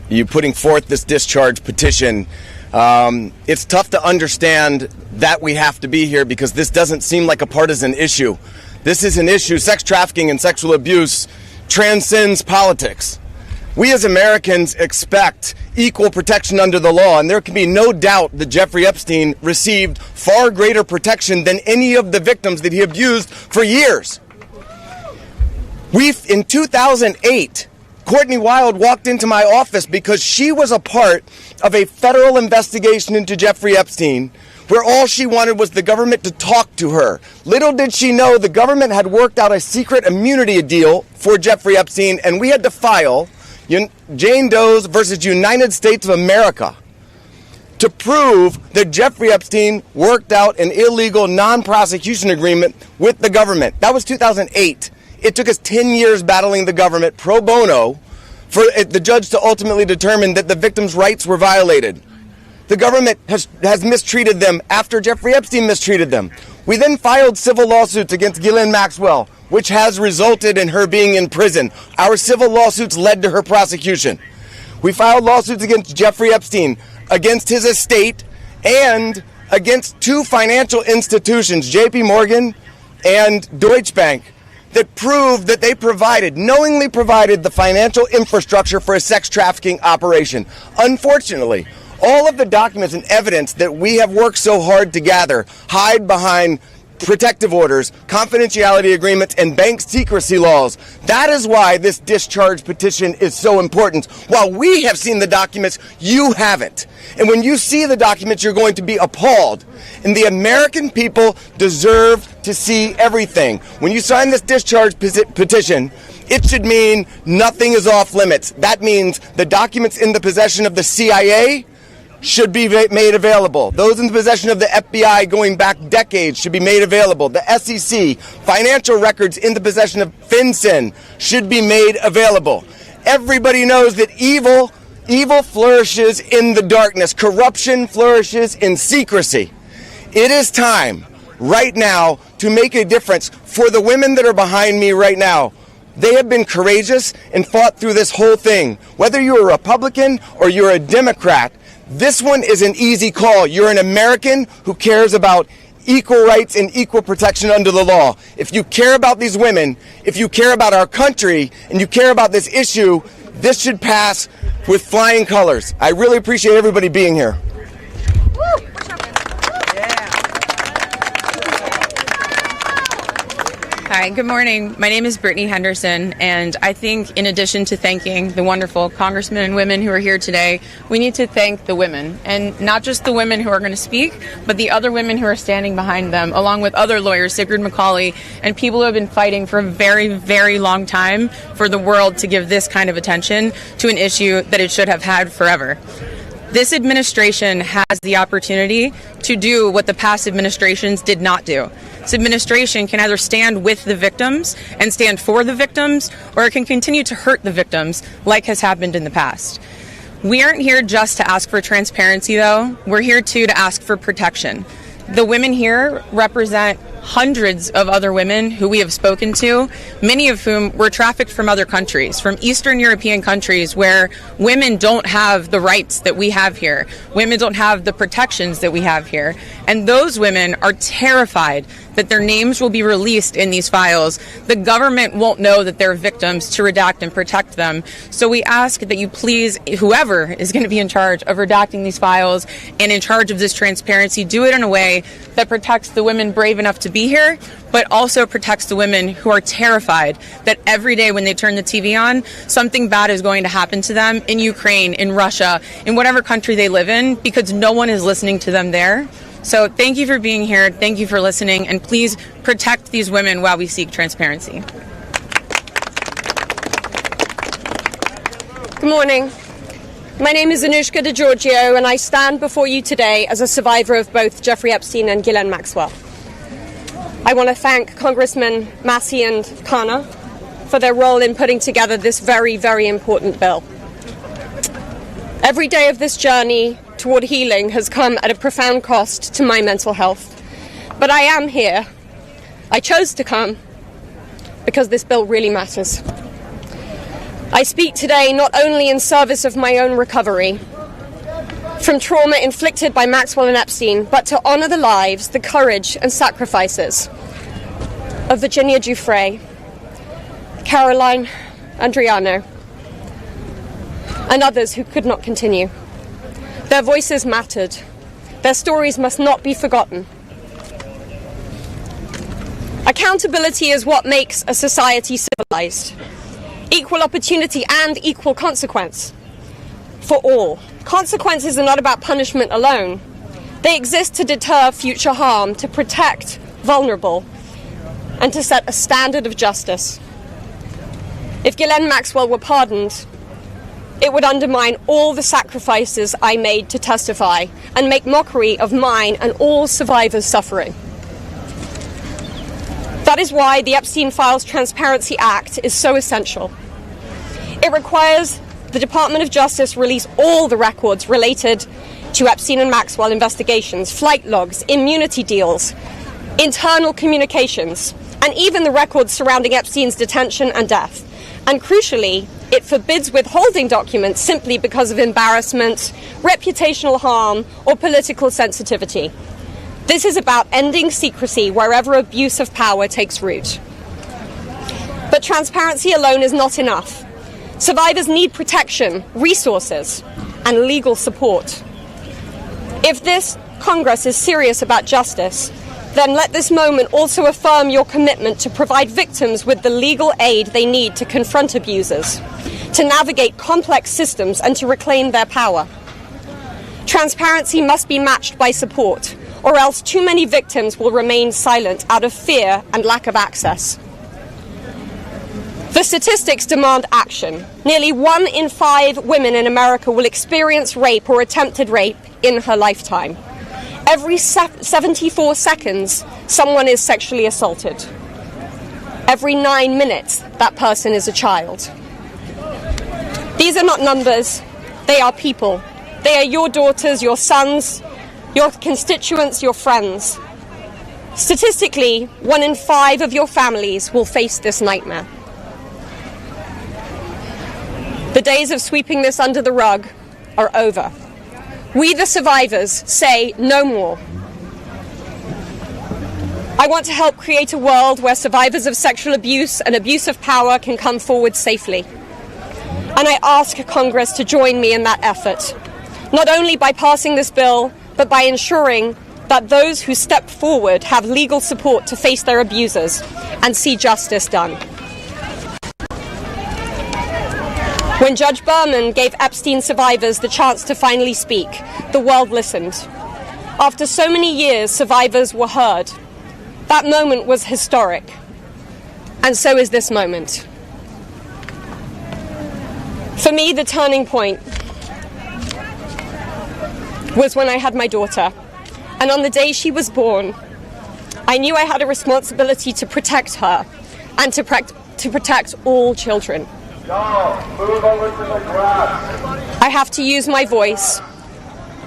you putting forth this discharge petition. It's tough to understand that we have to be here because this doesn't seem like a partisan issue. This is an issue, sex trafficking and sexual abuse transcends politics. We as Americans expect equal protection under the law, and there can be no doubt that Jeffrey Epstein received far greater protection than any of the victims that he abused for years. In 2008, Courtney Wild walked into my office because she was a part of a federal investigation into Jeffrey Epstein where all she wanted was the government to talk to her. Little did she know the government had worked out a secret immunity deal for Jeffrey Epstein, and we had to file Jane Doe's versus United States of America to prove that Jeffrey Epstein worked out an illegal non-prosecution agreement with the government. That was 2008. It took us 10 years battling the government pro bono for the judge to ultimately determine that the victims' rights were violated. The government has mistreated them after Jeffrey Epstein mistreated them. We then filed civil lawsuits against Ghislaine Maxwell, which has resulted in her being in prison. Our civil lawsuits led to her prosecution. We filed lawsuits against Jeffrey Epstein, against his estate, and against two financial institutions, JP Morgan and Deutsche Bank, that proved that they knowingly provided the financial infrastructure for a sex trafficking operation. Unfortunately, all of the documents and evidence that we have worked so hard to gather hide behind protective orders, confidentiality agreements, and bank secrecy laws. That is why this discharge petition is so important. While we have seen the documents, you haven't. And when you see the documents, you're going to be appalled. And the American people deserve to see everything. When you sign this discharge petition, it should mean nothing is off limits. That means the documents in the possession of the CIA should be made available. Those in the possession of the FBI going back decades should be made available. The SEC, financial records in the possession of FinCEN should be made available. Everybody knows that evil flourishes in the darkness. Corruption flourishes in secrecy. It is time right now to make a difference for the women that are behind me right now. They have been courageous and fought through this whole thing. Whether you're a Republican or you're a Democrat, this one is an easy call. You're an American who cares about equal rights and equal protection under the law. If you care about these women, if you care about our country, and you care about this issue, this should pass with flying colors. I really appreciate everybody being here. Hi, good morning. My name is Brittany Henderson, and I think in addition to thanking the wonderful congressmen and women who are here today, we need to thank the women, and not just the women who are going to speak, but the other women who are standing behind them, along with other lawyers, Sigrid McCauley, and people who have been fighting for a very, very long time for the world to give this kind of attention to an issue that it should have had forever. This administration has the opportunity to do what the past administrations did not do. This administration can either stand with the victims and stand for the victims, or it can continue to hurt the victims like has happened in the past. We aren't here just to ask for transparency, though. We're here, too, to ask for protection. The women here represent hundreds of other women who we have spoken to, many of whom were trafficked from other countries, from Eastern European countries where women don't have the rights that we have here. Women don't have the protections that we have here. And those women are terrified that their names will be released in these files. The government won't know that they're victims to redact and protect them. So we ask that you please, whoever is going to be in charge of redacting these files and in charge of this transparency, do it in a way that protects the women brave enough to be here, but also protects the women who are terrified that every day when they turn the TV on, something bad is going to happen to them in Ukraine, in Russia, in whatever country they live in, because no one is listening to them there. So thank you for being here. Thank you for listening. And please protect these women while we seek transparency. Good morning. My name is Anushka DiGiorgio, and I stand before you today as a survivor of both Jeffrey Epstein and Ghislaine Maxwell. I want to thank Congressman Massie and Ro Khanna for their role in putting together this very, very important bill. Every day of this journey toward healing has come at a profound cost to my mental health. But I am here I chose to come because this bill really matters. I speak today not only in service of my own recovery from trauma inflicted by Maxwell and Epstein, but to honor the lives, the courage and sacrifices of Virginia Giuffre, Caroline Andriano, and others who could not continue. Their voices mattered. Their stories must not be forgotten. Accountability is what makes a society civilized. Equal opportunity and equal consequence for all. Consequences are not about punishment alone. They exist to deter future harm, to protect vulnerable, and to set a standard of justice. If Ghislaine Maxwell were pardoned, it would undermine all the sacrifices I made to testify and make mockery of mine and all survivors' suffering. That is why the Epstein Files Transparency Act is so essential. It requires the Department of Justice release all the records related to Epstein and Maxwell investigations, flight logs, immunity deals, internal communications, and even the records surrounding Epstein's detention and death. And crucially, it forbids withholding documents simply because of embarrassment, reputational harm, or political sensitivity. This is about ending secrecy wherever abuse of power takes root. But transparency alone is not enough. Survivors need protection, resources, and legal support. If this Congress is serious about justice, then let this moment also affirm your commitment to provide victims with the legal aid they need to confront abusers, to navigate complex systems, and to reclaim their power. Transparency must be matched by support, or else too many victims will remain silent out of fear and lack of access. The statistics demand action. Nearly 1 in 5 women in America will experience rape or attempted rape in her lifetime. Every 74 seconds, someone is sexually assaulted. Every 9 minutes, that person is a child. These are not numbers, they are people. They are your daughters, your sons, your constituents, your friends. Statistically, 1 in 5 of your families will face this nightmare. The days of sweeping this under the rug are over. We, the survivors, say no more. I want to help create a world where survivors of sexual abuse and abuse of power can come forward safely. And I ask Congress to join me in that effort, not only by passing this bill, but by ensuring that those who step forward have legal support to face their abusers and see justice done. When Judge Berman gave Epstein survivors the chance to finally speak, the world listened. After so many years, survivors were heard. That moment was historic, and so is this moment. For me, the turning point was when I had my daughter, and on the day she was born, I knew I had a responsibility to protect her and to protect all children. Move over to the grass. I have to use my voice,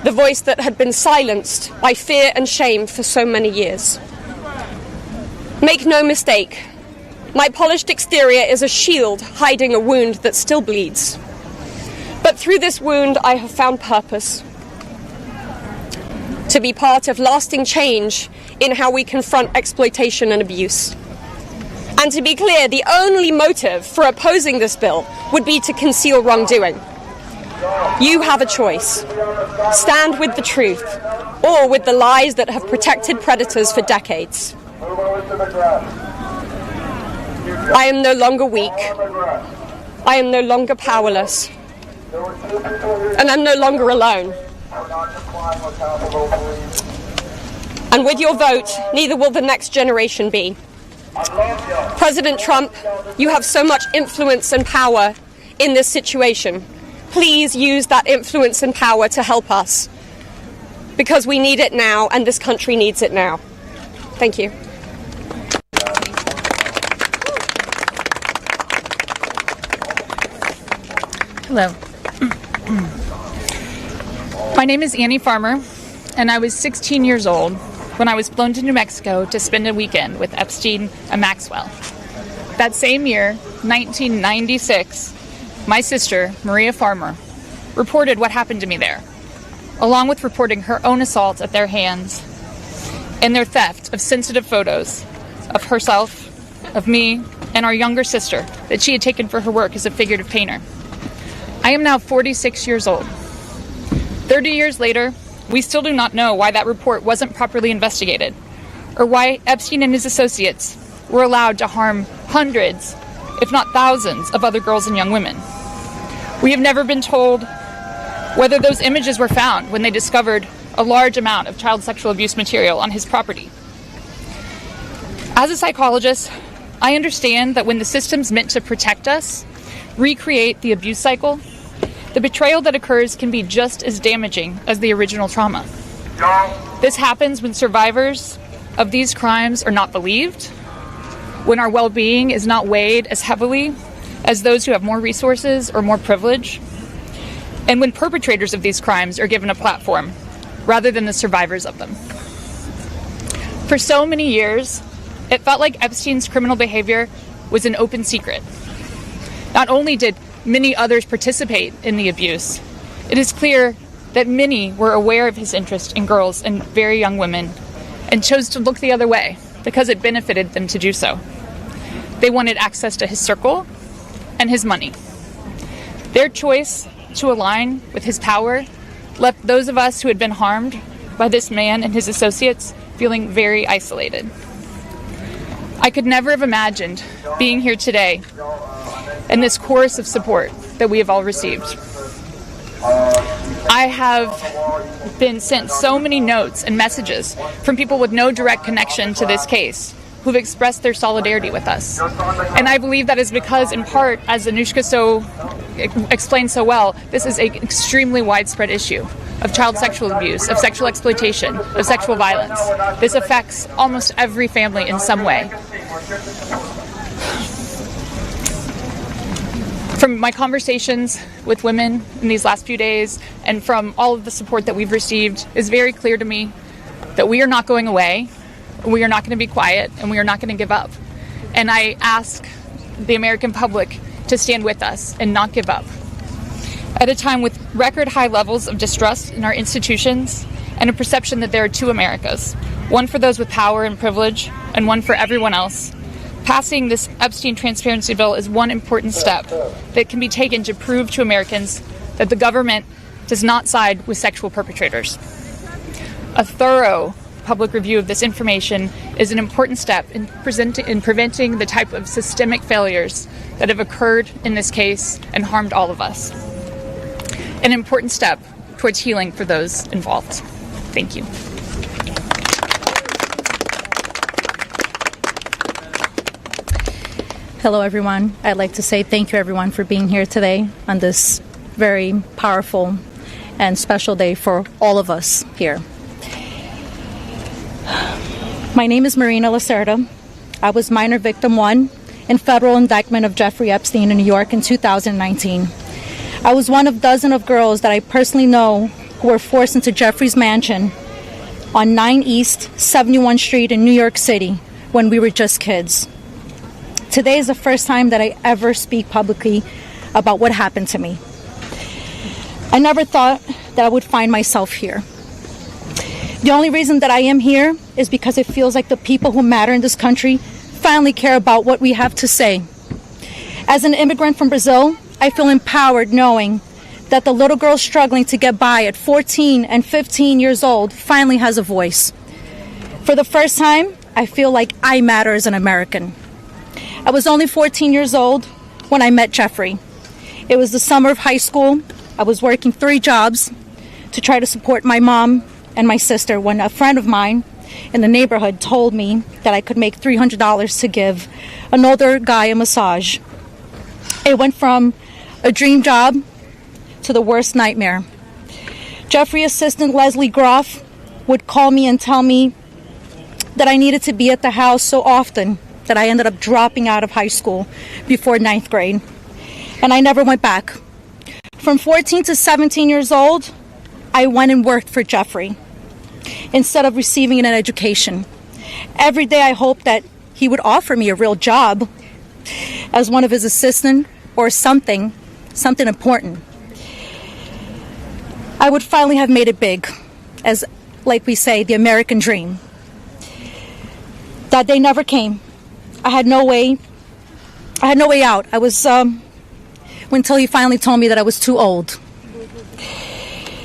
the voice that had been silenced by fear and shame for so many years. Make no mistake, my polished exterior is a shield hiding a wound that still bleeds. But through this wound, I have found purpose. To be part of lasting change in how we confront exploitation and abuse. And to be clear, the only motive for opposing this bill would be to conceal wrongdoing. You have a choice. Stand with the truth, or with the lies that have protected predators for decades. I am no longer weak. I am no longer powerless. And I'm no longer alone. And with your vote, neither will the next generation be. President Trump, you have so much influence and power in this situation. Please use that influence and power to help us, because we need it now and this country needs it now. Thank you. Hello. My name is Annie Farmer, and I was 16 years old when I was flown to New Mexico to spend a weekend with Epstein and Maxwell. That same year, 1996, my sister, Maria Farmer, reported what happened to me there, along with reporting her own assault at their hands and their theft of sensitive photos of herself, of me, and our younger sister that she had taken for her work as a figurative painter. I am now 46 years old. 30 years later, we still do not know why that report wasn't properly investigated, or why Epstein and his associates were allowed to harm hundreds, if not thousands, of other girls and young women. We have never been told whether those images were found when they discovered a large amount of child sexual abuse material on his property. As a psychologist, I understand that when the systems meant to protect us recreate the abuse cycle, the betrayal that occurs can be just as damaging as the original trauma. This happens when survivors of these crimes are not believed, when our well-being is not weighed as heavily as those who have more resources or more privilege, and when perpetrators of these crimes are given a platform rather than the survivors of them. For so many years, it felt like Epstein's criminal behavior was an open secret. Not only did many others participate in the abuse, it is clear that many were aware of his interest in girls and very young women and chose to look the other way because it benefited them to do so. They wanted access to his circle and his money. Their choice to align with his power left those of us who had been harmed by this man and his associates feeling very isolated. I could never have imagined being here today and this chorus of support that we have all received. I have been sent so many notes and messages from people with no direct connection to this case who've expressed their solidarity with us. And I believe that is because, in part, as 𝐒𝐚𝐬 explained so well, this is an extremely widespread issue of child sexual abuse, of sexual exploitation, of sexual violence. This affects almost every family in some way. From my conversations with women in these last few days and from all of the support that we've received, it's very clear to me that we are not going away, we are not going to be quiet, and we are not going to give up. And I ask the American public to stand with us and not give up. At a time with record high levels of distrust in our institutions and a perception that there are two Americas, one for those with power and privilege and one for everyone else, passing this Epstein transparency bill is one important step that can be taken to prove to Americans that the government does not side with sexual perpetrators. A thorough public review of this information is an important step in preventing the type of systemic failures that have occurred in this case and harmed all of us. An important step towards healing for those involved. Thank you. Hello, everyone. I'd like to say thank you, everyone, for being here today on this very powerful and special day for all of us here. My name is Marina Lacerda. I was minor victim 1 in federal indictment of Jeffrey Epstein in New York in 2019. I was one of dozens of girls that I personally know who were forced into Jeffrey's mansion on 9 East 71 Street in New York City when we were just kids. Today is the first time that I ever speak publicly about what happened to me. I never thought that I would find myself here. The only reason that I am here is because it feels like the people who matter in this country finally care about what we have to say. As an immigrant from Brazil, I feel empowered knowing that the little girl struggling to get by at 14 and 15 years old finally has a voice. For the first time, I feel like I matter as an American. I was only 14 years old when I met Jeffrey. It was the summer of high school. I was working 3 jobs to try to support my mom and my sister when a friend of mine in the neighborhood told me that I could make $300 to give an older guy a massage. It went from a dream job to the worst nightmare. Jeffrey assistant Leslie Groff would call me and tell me that I needed to be at the house so often that I ended up dropping out of high school before 9th grade. And I never went back. From 14 to 17 years old, I went and worked for Jeffrey. instead of receiving an education. Every day I hope that he would offer me a real job as one of his assistants or something important. I would finally have made it big, as, like we say, the American dream. That day never came. I had no way out. I was, until he finally told me that I was too old.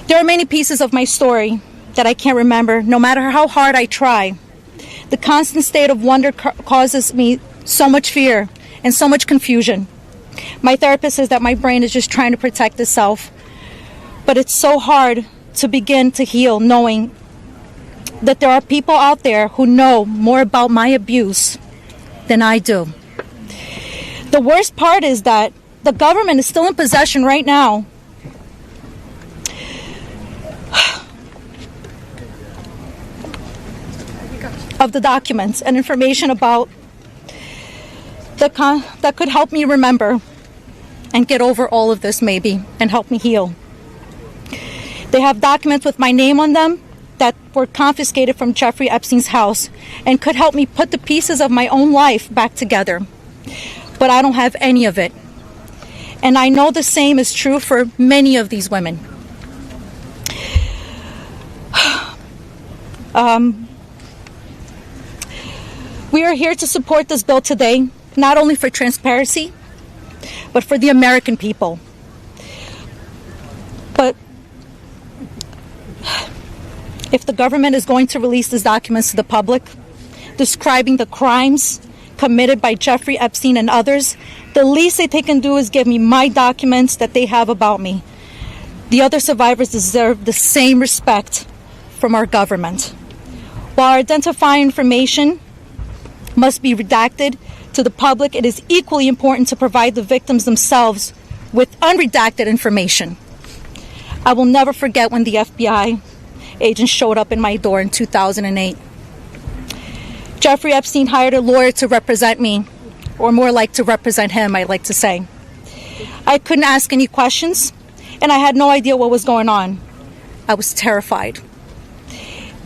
There are many pieces of my story that I can't remember, no matter how hard I try. The constant state of wonder causes me so much fear and so much confusion. My therapist says that my brain is just trying to protect itself. But it's so hard to begin to heal knowing that there are people out there who know more about my abuse than I do. The worst part is that the government is still in possession right now of the documents and information about that could help me remember and get over all of this maybe and help me heal. They have documents with my name on them that were confiscated from Jeffrey Epstein's house and could help me put the pieces of my own life back together. But I don't have any of it. And I know the same is true for many of these women. We are here to support this bill today, not only for transparency, but for the American people. But if the government is going to release these documents to the public, describing the crimes committed by Jeffrey Epstein and others, the least that they can do is give me my documents that they have about me. The other survivors deserve the same respect from our government. While identifying information must be redacted to the public, it is equally important to provide the victims themselves with unredacted information. I will never forget when the FBI agent showed up in my door in 2008. Jeffrey Epstein hired a lawyer to represent me, or more like to represent him, I like to say. I couldn't ask any questions, and I had no idea what was going on. I was terrified.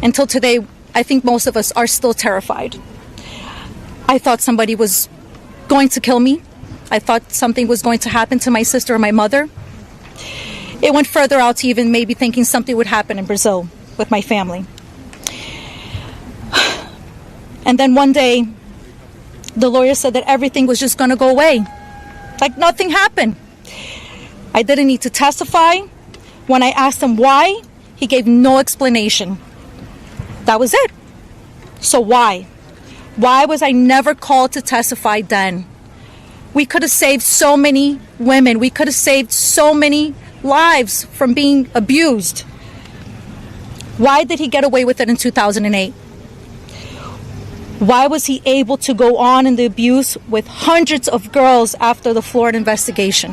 Until today, I think most of us are still terrified. I thought somebody was going to kill me. I thought something was going to happen to my sister or my mother. It went further out to even maybe thinking something would happen in Brazil with my family. And then one day, the lawyer said that everything was just going to go away. Like nothing happened. I didn't need to testify. When I asked him why, he gave no explanation. That was it. So why? Why was I never called to testify then? We could have saved so many women. We could have saved so many lives from being abused. Why did he get away with it in 2008? Why was he able to go on in the abuse with hundreds of girls after the Florida investigation?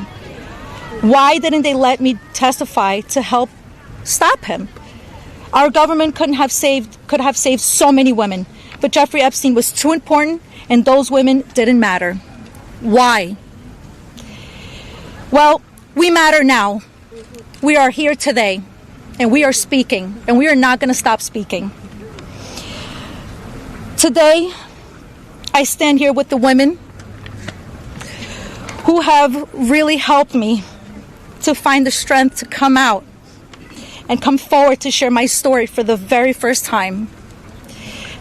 Why didn't they let me testify to help stop him? Our government could have saved so many women, but Jeffrey Epstein was too important and those women didn't matter. Why? Well, we matter now. We are here today and we are speaking, and we are not going to stop speaking. Today, I stand here with the women who have really helped me to find the strength to come out and come forward to share my story for the very first time.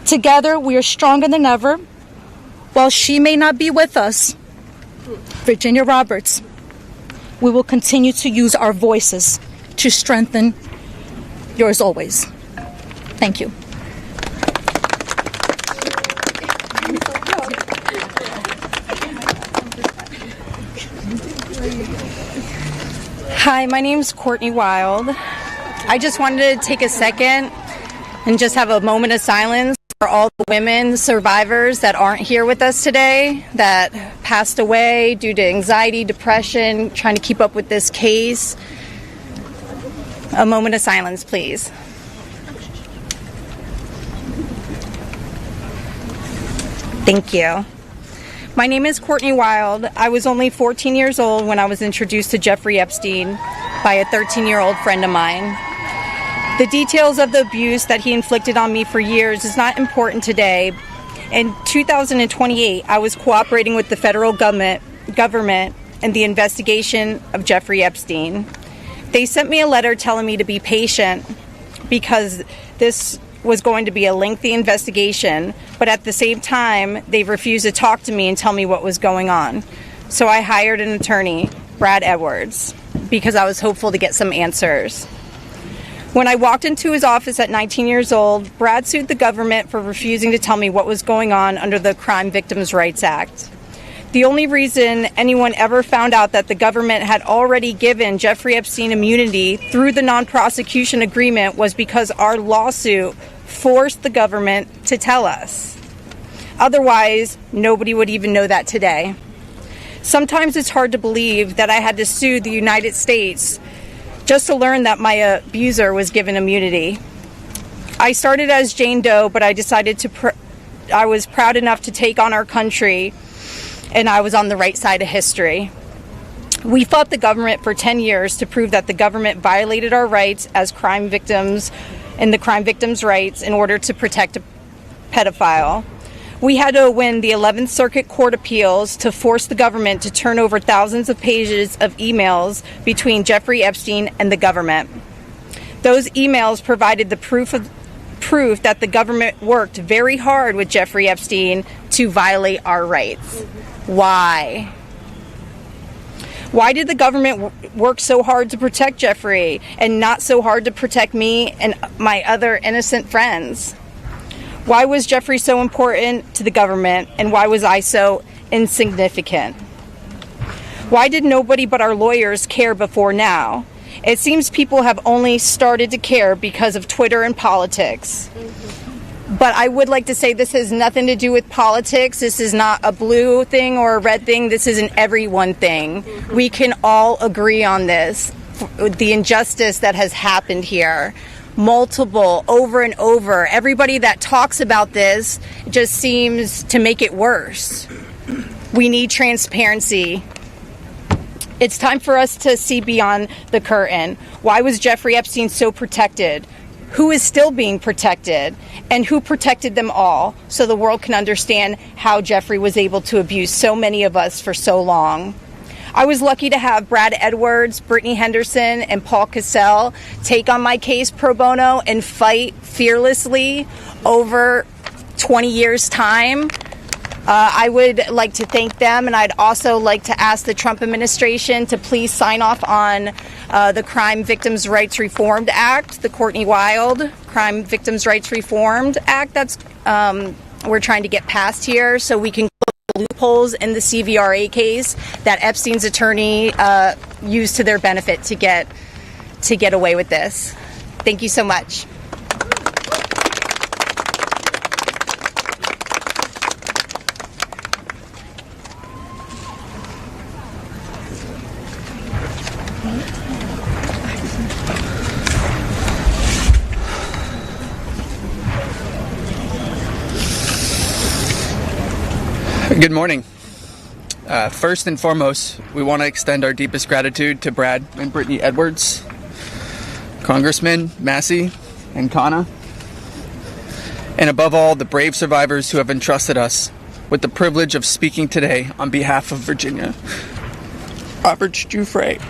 Together, we are stronger than ever. While she may not be with us, Virginia Roberts, we will continue to use our voices to strengthen yours always. Thank you. Hi, my name's Courtney Wild. I just wanted to take a second and just have a moment of silence for all the women survivors that aren't here with us today, that passed away due to anxiety, depression, trying to keep up with this case. A moment of silence, please. Thank you. My name is Courtney Wild. I was only 14 years old when I was introduced to Jeffrey Epstein by a 13-year-old friend of mine. The details of the abuse that he inflicted on me for years is not important today. In 2028, I was cooperating with the federal government in the investigation of Jeffrey Epstein. They sent me a letter telling me to be patient because this was going to be a lengthy investigation, but at the same time, they refused to talk to me and tell me what was going on. So I hired an attorney, Brad Edwards, because I was hopeful to get some answers. When I walked into his office at 19 years old, Brad sued the government for refusing to tell me what was going on under the Crime Victims' Rights Act. The only reason anyone ever found out that the government had already given Jeffrey Epstein immunity through the non-prosecution agreement was because our lawsuit forced the government to tell us. Otherwise, nobody would even know that today. Sometimes it's hard to believe that I had to sue the United States just to learn that my abuser was given immunity. I started as Jane Doe, but I decided I was proud enough to take on our country, and I was on the right side of history. We fought the government for 10 years to prove that the government violated our rights as crime victims and the crime victims' rights in order to protect a pedophile. We had to win the 11th Circuit Court Appeals to force the government to turn over thousands of pages of emails between Jeffrey Epstein and the government. Those emails provided the proof that the government worked very hard with Jeffrey Epstein to violate our rights. Why? Why did the government work so hard to protect Jeffrey and not so hard to protect me and my other innocent friends? Why was Jeffrey so important to the government, and why was I so insignificant? Why did nobody but our lawyers care before now? It seems people have only started to care because of Twitter and politics. But I would like to say this has nothing to do with politics. This is not a blue thing or a red thing. This is an everyone thing. We can all agree on this. The injustice that has happened here. Multiple, over and over. Everybody that talks about this just seems to make it worse. We need transparency. It's time for us to see beyond the curtain. Why was Jeffrey Epstein so protected? Who is still being protected? And who protected them all, so the world can understand how Jeffrey was able to abuse so many of us for so long. I was lucky to have Brad Edwards, Brittany Henderson, and Paul Cassell take on my case pro bono and fight fearlessly over 20 years' time. I would like to thank them, and I'd also like to ask the Trump administration to please sign off on the Crime Victims' Rights Reformed Act, the Courtney Wild Crime Victims' Rights Reformed Act that's we're trying to get passed here so we can loopholes in the CVRA case that Epstein's attorney used to their benefit to get away with this. Thank you so much. Good morning. First and foremost, we want to extend our deepest gratitude to Brad and Brittany Edwards, Congressman Massie and Khanna, and above all, the brave survivors who have entrusted us with the privilege of speaking today on behalf of Virginia, outraged Giuffre,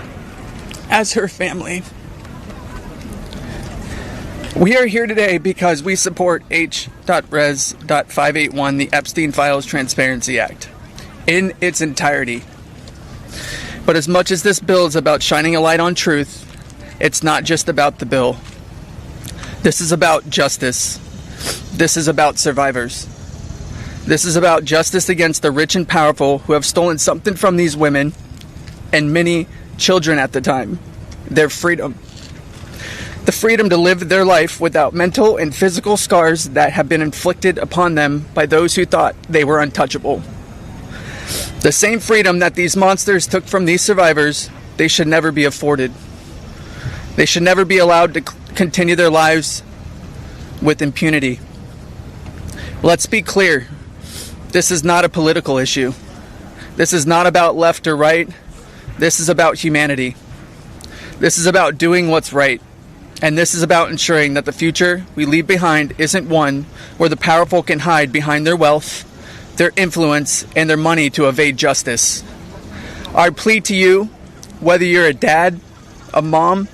as her family. We are here today because we support H.Res.581, the Epstein Files Transparency Act, in its entirety. But as much as this bill is about shining a light on truth, it's not just about the bill. This is about justice. This is about survivors. This is about justice against the rich and powerful who have stolen something from these women, and many children at the time, their freedom. The freedom to live their life without mental and physical scars that have been inflicted upon them by those who thought they were untouchable. The same freedom that these monsters took from these survivors, they should never be afforded. They should never be allowed to continue their lives with impunity. Let's be clear. This is not a political issue. This is not about left or right. This is about humanity. This is about doing what's right. And this is about ensuring that the future we leave behind isn't one where the powerful can hide behind their wealth, their influence, and their money to evade justice. Our plea to you, whether you're a dad, a mom,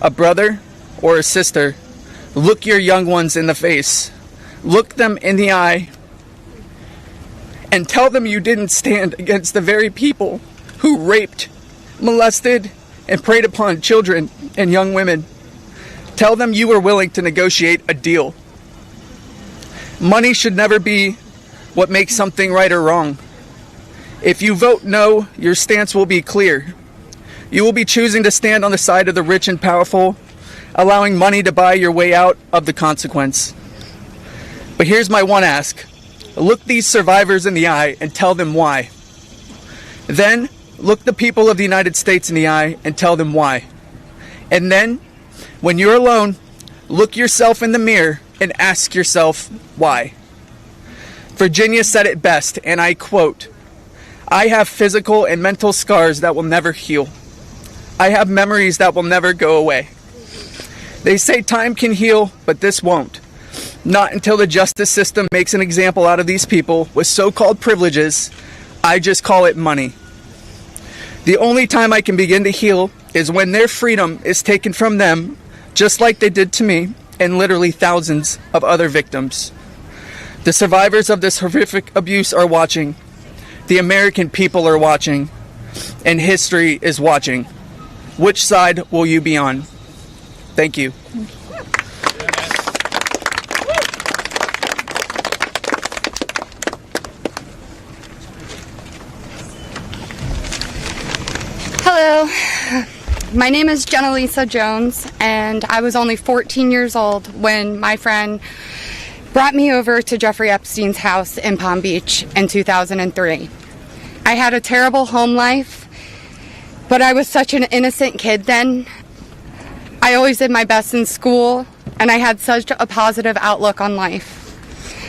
a brother, or a sister, look your young ones in the face. Look them in the eye and tell them you didn't stand against the very people who raped, molested, and preyed upon children and young women. Tell them you were willing to negotiate a deal. Money should never be what makes something right or wrong. If you vote no, your stance will be clear. You will be choosing to stand on the side of the rich and powerful, allowing money to buy your way out of the consequence. But here's my one ask. Look these survivors in the eye and tell them why. Then, look the people of the United States in the eye and tell them why. And then, when you're alone, look yourself in the mirror and ask yourself why. Virginia said it best, and I quote, "I have physical and mental scars that will never heal. I have memories that will never go away. They say time can heal, but this won't. Not until the justice system makes an example out of these people with so-called privileges. I just call it money. The only time I can begin to heal is when their freedom is taken from them, just like they did to me and literally thousands of other victims. The survivors of this horrific abuse are watching. The American people are watching. And history is watching. Which side will you be on?" Thank you. Hello, my name is Jenna Jones, and I was only 14 years old when my friend brought me over to Jeffrey Epstein's house in Palm Beach in 2003. I had a terrible home life, but I was such an innocent kid then. I always did my best in school, and I had such a positive outlook on life.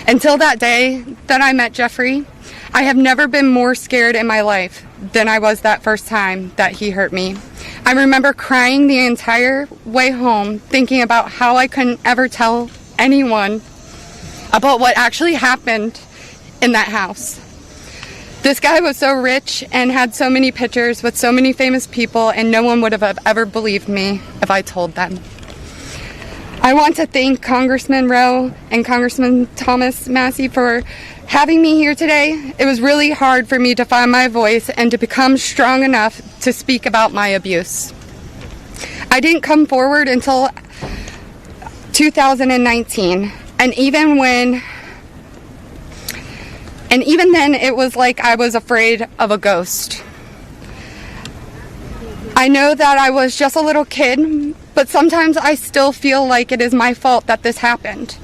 Until that day that I met Jeffrey, I have never been more scared in my life than I was that first time that he hurt me. I remember crying the entire way home, thinking about how I couldn't ever tell anyone about what actually happened in that house. This guy was so rich and had so many pictures with so many famous people, and no one would have ever believed me if I told them. I want to thank Congressman Ro and Congressman Thomas Massie for having me here today. It was really hard for me to find my voice and to become strong enough to speak about my abuse. I didn't come forward until 2019, and even then it was like I was afraid of a ghost. I know that I was just a little kid, but sometimes I still feel like it is my fault that this happened.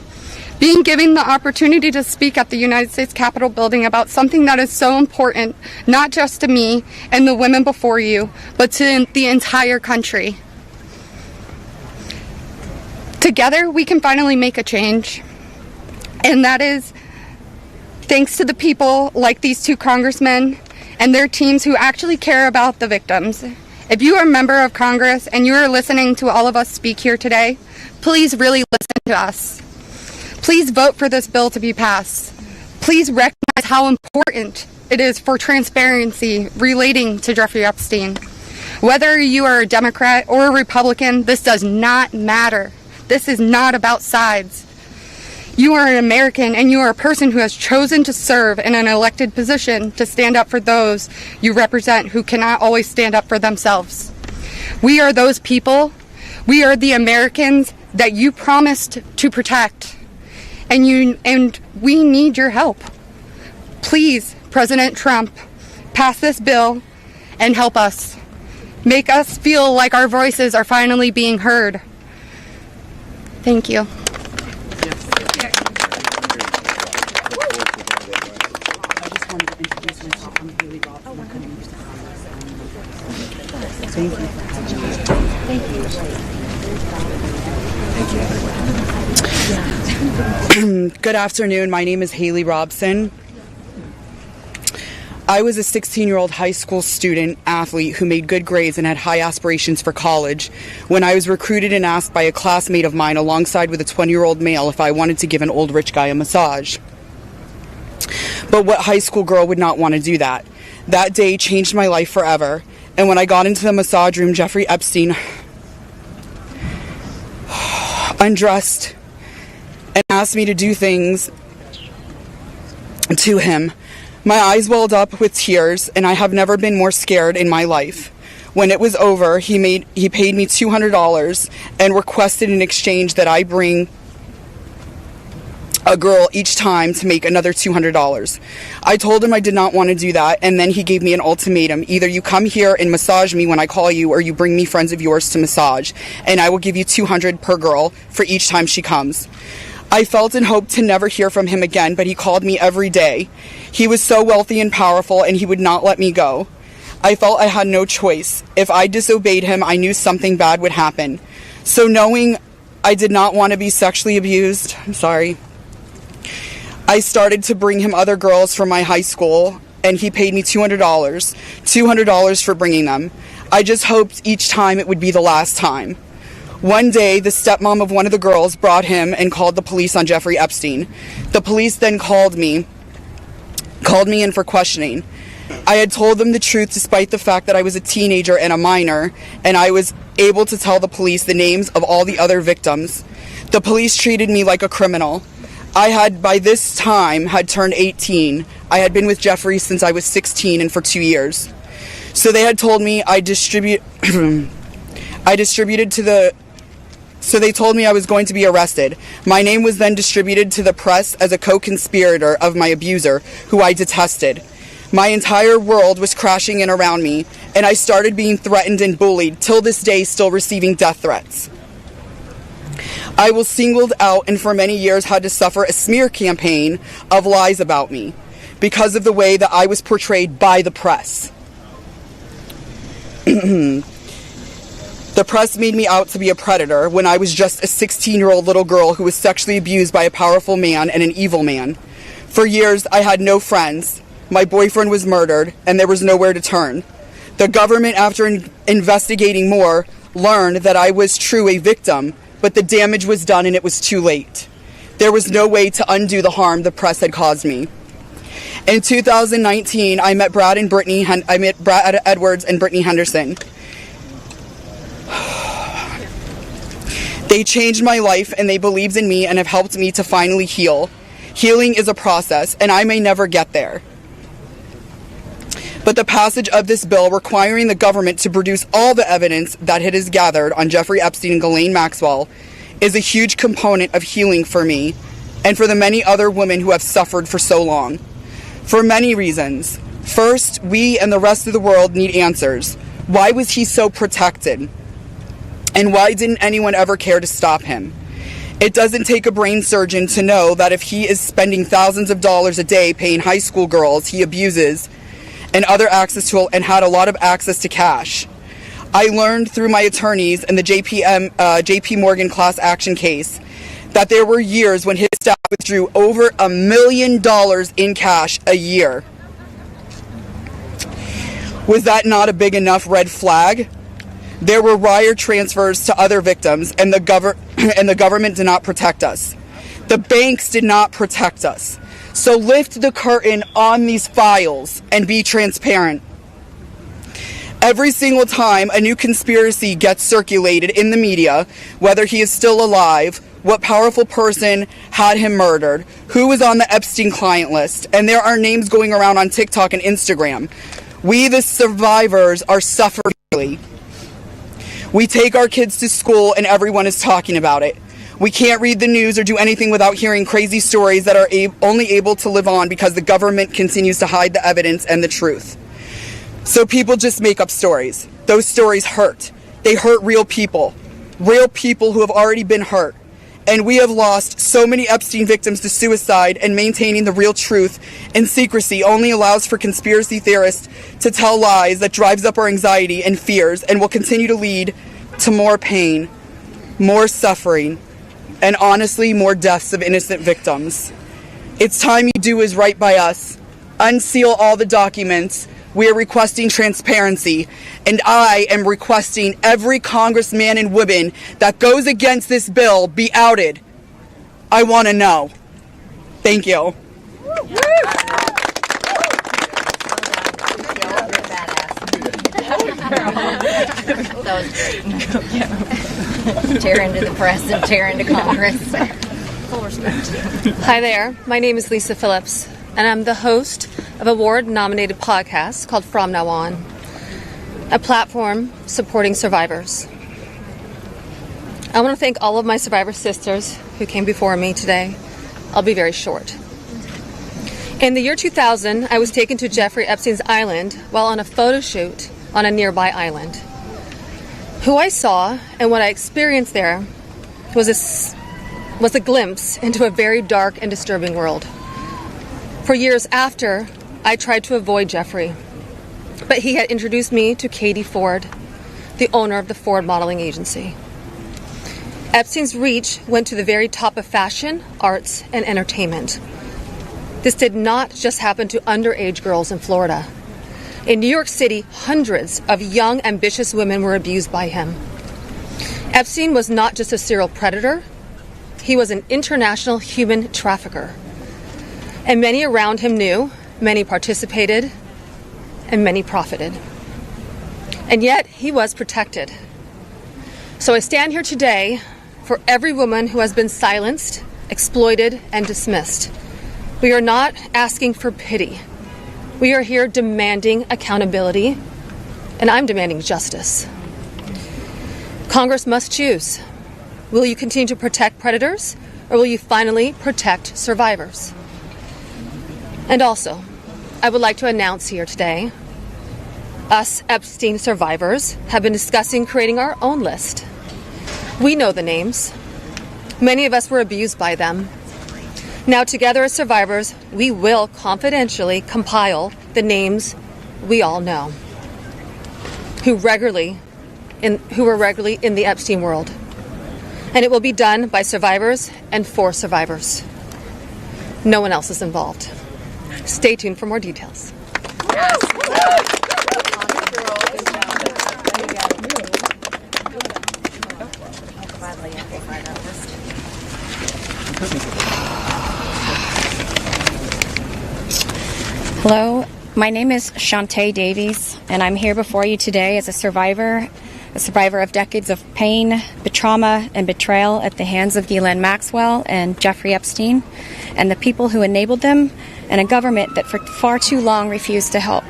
Being given the opportunity to speak at the United States Capitol building about something that is so important, not just to me and the women before you, but to the entire country. Together, we can finally make a change. And that is thanks to the people like these two congressmen and their teams who actually care about the victims. If you are a member of Congress and you are listening to all of us speak here today, please really listen to us. Please vote for this bill to be passed. Please recognize how important it is for transparency relating to Jeffrey Epstein. Whether you are a Democrat or a Republican, this does not matter. This is not about sides. You are an American, and you are a person who has chosen to serve in an elected position to stand up for those you represent who cannot always stand up for themselves. We are those people. We are the Americans that you promised to protect. And we need your help. Please, President Trump, pass this bill and help us. Make us feel like our voices are finally being heard. Thank you. Thank you. Good afternoon. My name is Haley Robson. I was a 16-year-old high school student athlete who made good grades and had high aspirations for college when I was recruited and asked by a classmate of mine alongside with a 20-year-old male if I wanted to give an old rich guy a massage. But what high school girl would not want to do that? That day changed my life forever. And when I got into the massage room, Jeffrey Epstein undressed and asked me to do things to him. My eyes welled up with tears, and I have never been more scared in my life. When it was over, he paid me $200 and requested in exchange that I bring a girl each time to make another $200. I told him I did not want to do that, and then he gave me an ultimatum. Either you come here and massage me when I call you, or you bring me friends of yours to massage, and I will give you $200 per girl for each time she comes. I felt and hoped to never hear from him again, but he called me every day. He was so wealthy and powerful, and he would not let me go. I felt I had no choice. If I disobeyed him, I knew something bad would happen. So knowing I did not want to be sexually abused, I started to bring him other girls from my high school, and he paid me $200 for bringing them. I just hoped each time it would be the last time. One day, the stepmom of one of the girls brought him and called the police on Jeffrey Epstein. The police then called me in for questioning. I had told them the truth despite the fact that I was a teenager and a minor, and I was able to tell the police the names of all the other victims. The police treated me like a criminal. I had, by this time, had turned 18. I had been with Jeffrey since I was 16 and for 2 years. So they had told me So they told me I was going to be arrested. My name was then distributed to the press as a co-conspirator of my abuser, who I detested. My entire world was crashing in around me, and I started being threatened and bullied, till this day still receiving death threats. I was singled out and for many years had to suffer a smear campaign of lies about me because of the way that I was portrayed by the press. The press made me out to be a predator when I was just a 16-year-old little girl who was sexually abused by a powerful man and an evil man. For years, I had no friends. My boyfriend was murdered, and there was nowhere to turn. The government, after investigating more, learned that I was true a victim, but the damage was done and it was too late. There was no way to undo the harm the press had caused me. In 2019, I met Brad Edwards and Brittany Henderson. They changed my life, and they believed in me and have helped me to finally heal. Healing is a process, and I may never get there. But the passage of this bill requiring the government to produce all the evidence that it has gathered on Jeffrey Epstein and 𝐒𝐭𝐤 Maxwell is a huge component of healing for me and for the many other women who have suffered for so long. For many reasons. First, we and the rest of the world need answers. Why was he so protected? And why didn't anyone ever care to stop him? It doesn't take a brain surgeon to know that if he is spending thousands of dollars a day paying high school girls he abuses and other access to, and had a lot of access to cash. I learned through my attorneys in the JP Morgan class action case that there were years when his staff withdrew over $1 million in cash a year. Was that not a big enough red flag? There were wire transfers to other victims, and the government did not protect us. The banks did not protect us. So lift the curtain on these files and be transparent. Every single time a new conspiracy gets circulated in the media, whether he is still alive, what powerful person had him murdered, who was on the Epstein client list, and there are names going around on TikTok and Instagram, we, the survivors, are suffering. We take our kids to school and everyone is talking about it. We can't read the news or do anything without hearing crazy stories that are only able to live on because the government continues to hide the evidence and the truth. So people just make up stories. Those stories hurt. They hurt real people who have already been hurt. And we have lost so many Epstein victims to suicide, and maintaining the real truth in secrecy only allows for conspiracy theorists to tell lies that drives up our anxiety and fears and will continue to lead to more pain, more suffering, and honestly, more deaths of innocent victims. It's time you do is right by us. unseal all the documents. We are requesting transparency, and I am requesting every congressman and woman that goes against this bill be outed. I want to know. Thank you. That was great. Tear into the press and tear into Congress. Full respect. Hi there, my name is Lisa Phillips, and I'm the host of a award-nominated podcast called From Now On, a platform supporting survivors. I want to thank all of my survivor sisters who came before me today. I'll be very short. In the year 2000, I was taken to Jeffrey Epstein's island while on a photo shoot on a nearby island. Who I saw and what I experienced there was a glimpse into a very dark and disturbing world. For years after, I tried to avoid Jeffrey, but he had introduced me to Katie Ford, the owner of the Ford modeling agency. Epstein's reach went to the very top of fashion, arts, and entertainment. This did not just happen to underage girls in Florida. In New York City, hundreds of young, ambitious women were abused by him. Epstein was not just a serial predator, he was an international human trafficker. And many around him knew, many participated, and many profited. And yet, he was protected. So I stand here today for every woman who has been silenced, exploited, and dismissed. We are not asking for pity. We are here demanding accountability, and I'm demanding justice. Congress must choose. Will you continue to protect predators, or will you finally protect survivors? And also, I would like to announce here today, us Epstein survivors have been discussing creating our own list. We know the names. Many of us were abused by them. Now, together as survivors, we will confidentially compile the names we all know who were regularly in the Epstein world. And it will be done by survivors and for survivors. No one else is involved. Stay tuned for more details. Hello, my name is Shantae Davies, and I'm here before you today as a survivor of decades of pain, trauma, and betrayal at the hands of 𝐒𝐨𝐮 Maxwell and Jeffrey Epstein, and the people who enabled them, and a government that for far too long refused to help.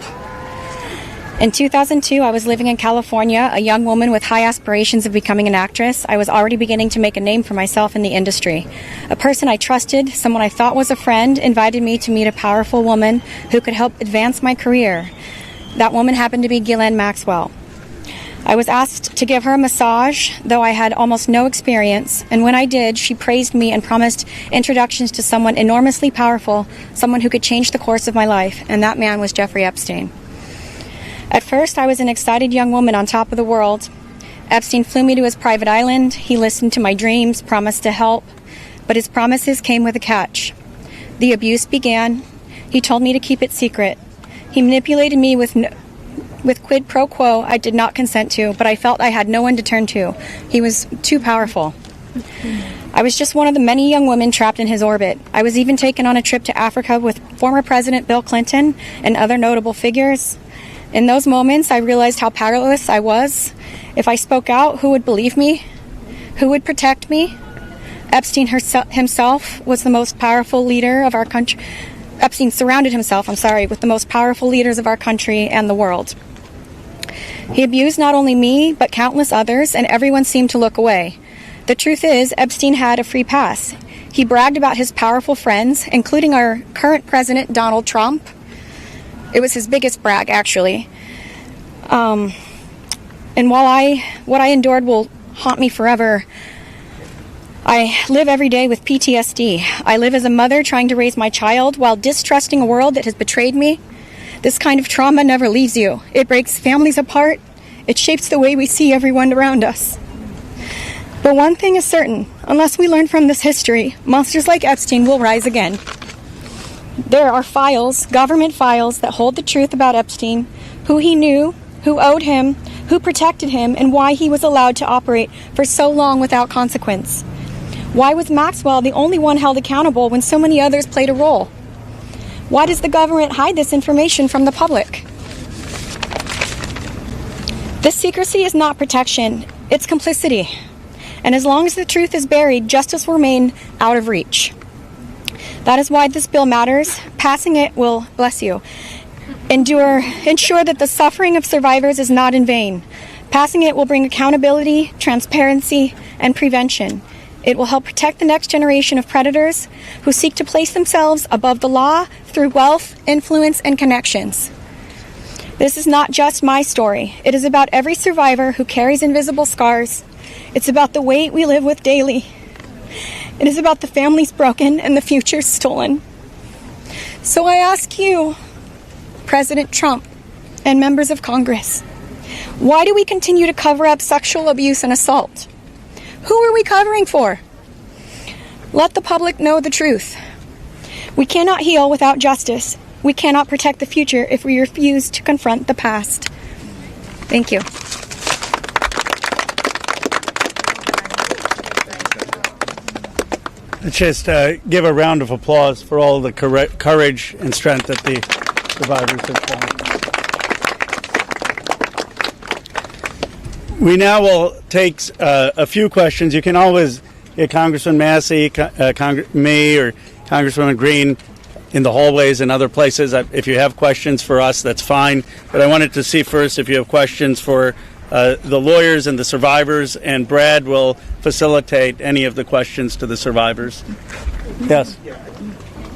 In 2002, I was living in California, a young woman with high aspirations of becoming an actress. I was already beginning to make a name for myself in the industry. A person I trusted, someone I thought was a friend, invited me to meet a powerful woman who could help advance my career. That woman happened to be 𝐒𝐨𝐮 Maxwell. I was asked to give her a massage, though I had almost no experience, and when I did, she praised me and promised introductions to someone enormously powerful, someone who could change the course of my life, and that man was Jeffrey Epstein. At first, I was an excited young woman on top of the world. Epstein flew me to his private island. He listened to my dreams, promised to help, but his promises came with a catch. The abuse began. He told me to keep it secret. He manipulated me with quid pro quo I did not consent to, but I felt I had no one to turn to. He was too powerful. I was just one of the many young women trapped in his orbit. I was even taken on a trip to Africa with former President Bill Clinton and other notable figures. In those moments, I realized how powerless I was. If I spoke out, who would believe me? Who would protect me? Epstein himself was the most powerful leader of our country. Epstein surrounded himself, with the most powerful leaders of our country and the world. He abused not only me, but countless others, and everyone seemed to look away. The truth is, Epstein had a free pass. He bragged about his powerful friends, including our current president, Donald Trump. It was his biggest brag, actually. And while what I endured will haunt me forever, I live every day with PTSD. I live as a mother trying to raise my child while distrusting a world that has betrayed me. This kind of trauma never leaves you. It breaks families apart. It shapes the way we see everyone around us. But one thing is certain, unless we learn from this history, monsters like Epstein will rise again. There are files, government files, that hold the truth about Epstein, who he knew, who owed him, who protected him, and why he was allowed to operate for so long without consequence. Why was Maxwell the only one held accountable when so many others played a role? Why does the government hide this information from the public? This secrecy is not protection, it's complicity. And as long as the truth is buried, justice will remain out of reach. That is why this bill matters. Passing it will, bless you, ensure that the suffering of survivors is not in vain. Passing it will bring accountability, transparency, and prevention. It will help protect the next generation of predators who seek to place themselves above the law through wealth, influence, and connections. This is not just my story. It is about every survivor who carries invisible scars. It's about the weight we live with daily. It is about the families broken and the futures stolen. So I ask you, President Trump and members of Congress, why do we continue to cover up sexual abuse and assault? Who are we covering for? Let the public know the truth. We cannot heal without justice. We cannot protect the future if we refuse to confront the past. Thank you. Let's just give a round of applause for all the courage and strength that the survivors have shown. We now will take a few questions. You can always get Congressman Massie, me, or Congresswoman Green in the hallways and other places. If you have questions for us, that's fine. But I wanted to see first if you have questions for the lawyers and the survivors, and Brad will facilitate any of the questions to the survivors. Yes.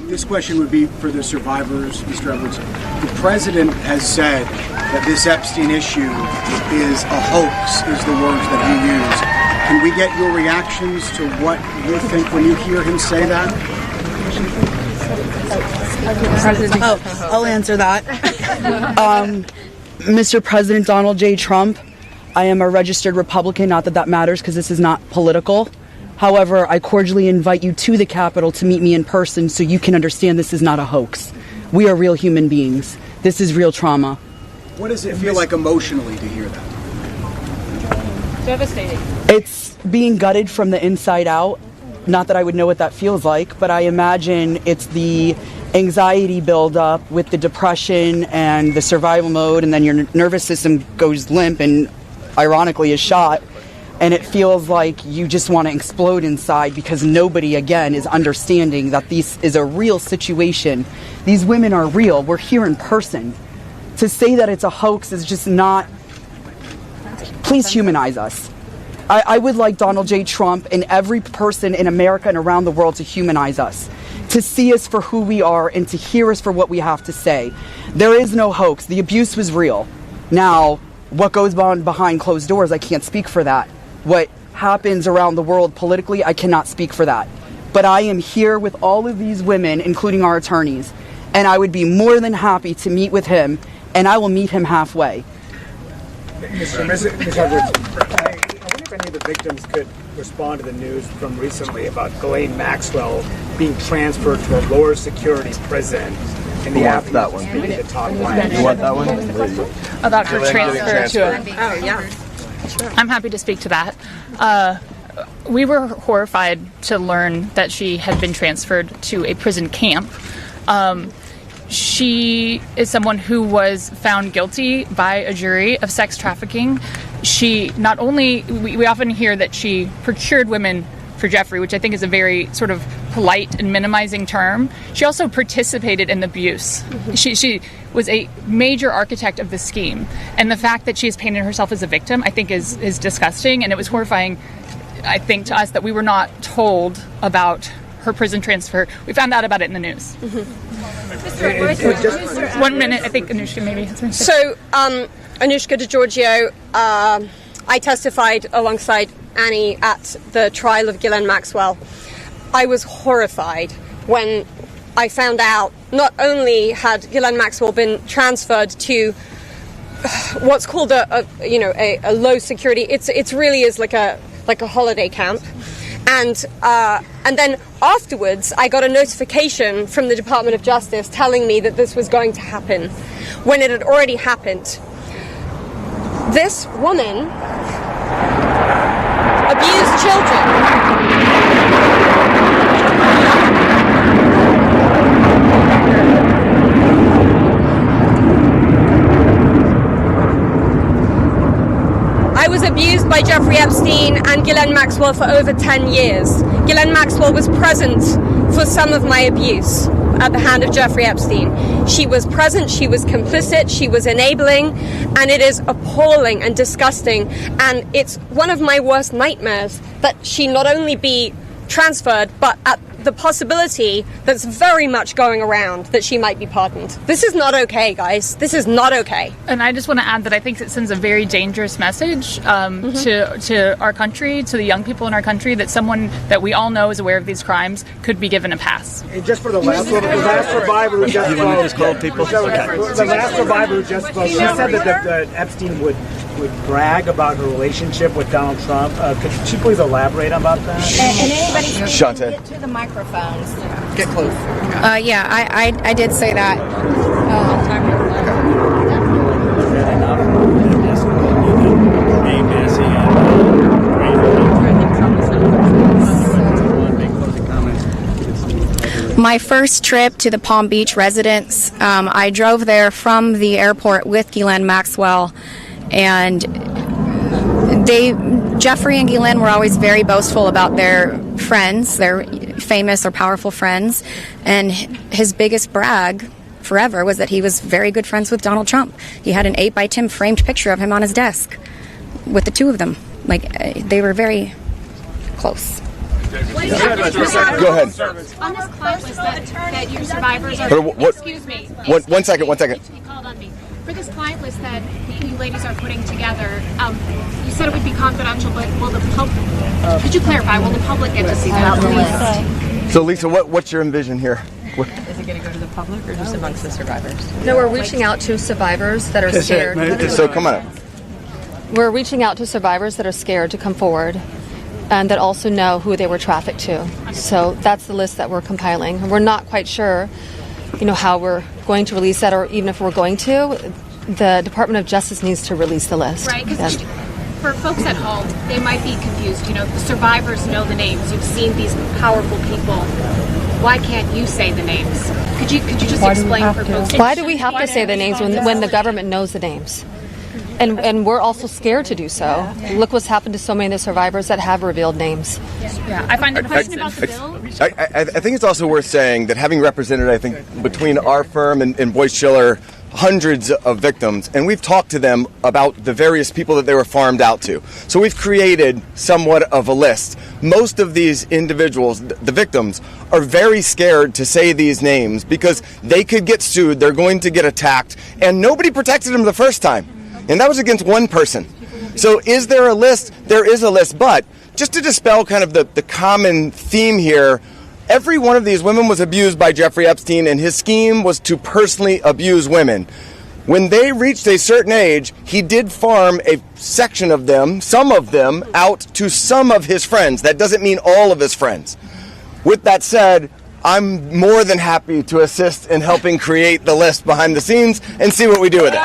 This question would be for the survivors, Mr. Edwards. The president has said that this Epstein issue is a hoax, is the words that he used. Can we get your reactions to what you think when you hear him say that? I'll answer that. Mr. President Donald J. Trump, I am a registered Republican, not that that matters because this is not political. However, I cordially invite you to the Capitol to meet me in person so you can understand this is not a hoax. We are real human beings. This is real trauma. What does it feel like emotionally to hear that? Devastating. It's being gutted from the inside out. Not that I would know what that feels like, but I imagine it's the anxiety buildup with the depression and the survival mode, and then your nervous system goes limp and ironically is shot, and it feels like you just want to explode inside because nobody, again, is understanding that this is a real situation. These women are real. We're here in person. To say that it's a hoax is just not... Please humanize us. I would like Donald J. Trump and every person in America and around the world to humanize us, to see us for who we are and to hear us for what we have to say. There is no hoax. The abuse was real. Now, what goes on behind closed doors, I can't speak for that. What happens around the world politically, I cannot speak for that. But I am here with all of these women, including our attorneys, and I would be more than happy to meet with him, and I will meet him halfway. Mr. Edwards, I wonder if any of the victims could respond to the news from recently about Ghislaine Maxwell being transferred to a lower security prison. In the that one. You want that one? About her transfer to a... Oh, yeah. I'm happy to speak to that. We were horrified to learn that she had been transferred to a prison camp. She is someone who was found guilty by a jury of sex trafficking. She not only, we often hear that she procured women for Jeffrey, which I think is a very sort of polite and minimizing term. She also participated in the abuse. She was a major architect of the scheme. And the fact that she has painted herself as a victim, I think is disgusting. And it was horrifying, I think, to us that we were not told about her prison transfer. We found out about it in the news. 1 minute, I think Anushka maybe has something to say. So, Anushka DiGiorgio, I testified alongside Annie at the trial of Ghislaine Maxwell. I was horrified when I found out not only had Ghislaine Maxwell been transferred to what's called a low security. It's really is like a holiday camp, And then afterwards, I got a notification from the Department of Justice telling me that this was going to happen, when it had already happened. This woman abused children. I was abused by Jeffrey Epstein and 𝐒𝐦𝐚𝐬 Maxwell for over 10 years. 𝐒𝐦𝐚𝐬 Maxwell was present for some of my abuse at the hand of Jeffrey Epstein. She was present, she was complicit, she was enabling, and it is appalling and disgusting. And it's one of my worst nightmares that she not only be transferred, but at the possibility that's very much going around that she might be pardoned. This is not okay, guys. This is not okay. And I just want to add that I think it sends a very dangerous message to our country, to the young people in our country, that someone that we all know is aware of these crimes could be given a pass. And just for the last survivor who just spoke, the last survivor who just spoke, she said that Epstein would brag about her relationship with Donald Trump. Could she please elaborate about that? And anybody Shante. get to the microphones. Get close. Yeah, I did say that. My first trip to the Palm Beach residence, I drove there from the airport with 𝐒𝐦𝐚 Maxwell, and Jeffrey and 𝐒𝐦𝐚 were always very boastful about their friends, their famous or powerful friends, and his biggest brag forever was that he was very good friends with Donald Trump. He had an 8x10 framed picture of him on his desk with the two of them. Like, they were very close. Go ahead. On this client list that your survivors are... Excuse me. One second. For this client list that you ladies are putting together, you said it would be confidential, but will the public... could you clarify, will the public get to see that list? So, Lisa, what's your envision here? Is it going to go to the public or just amongst the survivors? No, we're reaching out to survivors that are scared. So come on up. We're reaching out to survivors that are scared to come forward and that also know who they were trafficked to. So that's the list that we're compiling. We're not quite sure, how we're going to release that, or even if we're going to. The Department of Justice needs to release the list. Right, because for folks at home, they might be confused. The survivors know the names. You've seen these powerful people. Why can't you say the names? Could you just explain for folks? Why do we have to say the names when the government knows the names? And we're also scared to do so. Look what's happened to so many of the survivors that have revealed names. Yeah, I find the question about the bill. I think it's also worth saying that having represented, I think, between our firm and Boyce Schiller, hundreds of victims, and we've talked to them about the various people that they were farmed out to. So we've created somewhat of a list. Most of these individuals, the victims, are very scared to say these names because they could get sued, they're going to get attacked, and nobody protected them the first time. And that was against one person. So is there a list? There is a list, but just to dispel kind of the common theme here, every one of these women was abused by Jeffrey Epstein, and his scheme was to personally abuse women. When they reached a certain age, he did farm a section of them, some of them, out to some of his friends. That doesn't mean all of his friends. With that said, I'm more than happy to assist in helping create the list behind the scenes and see what we do with it.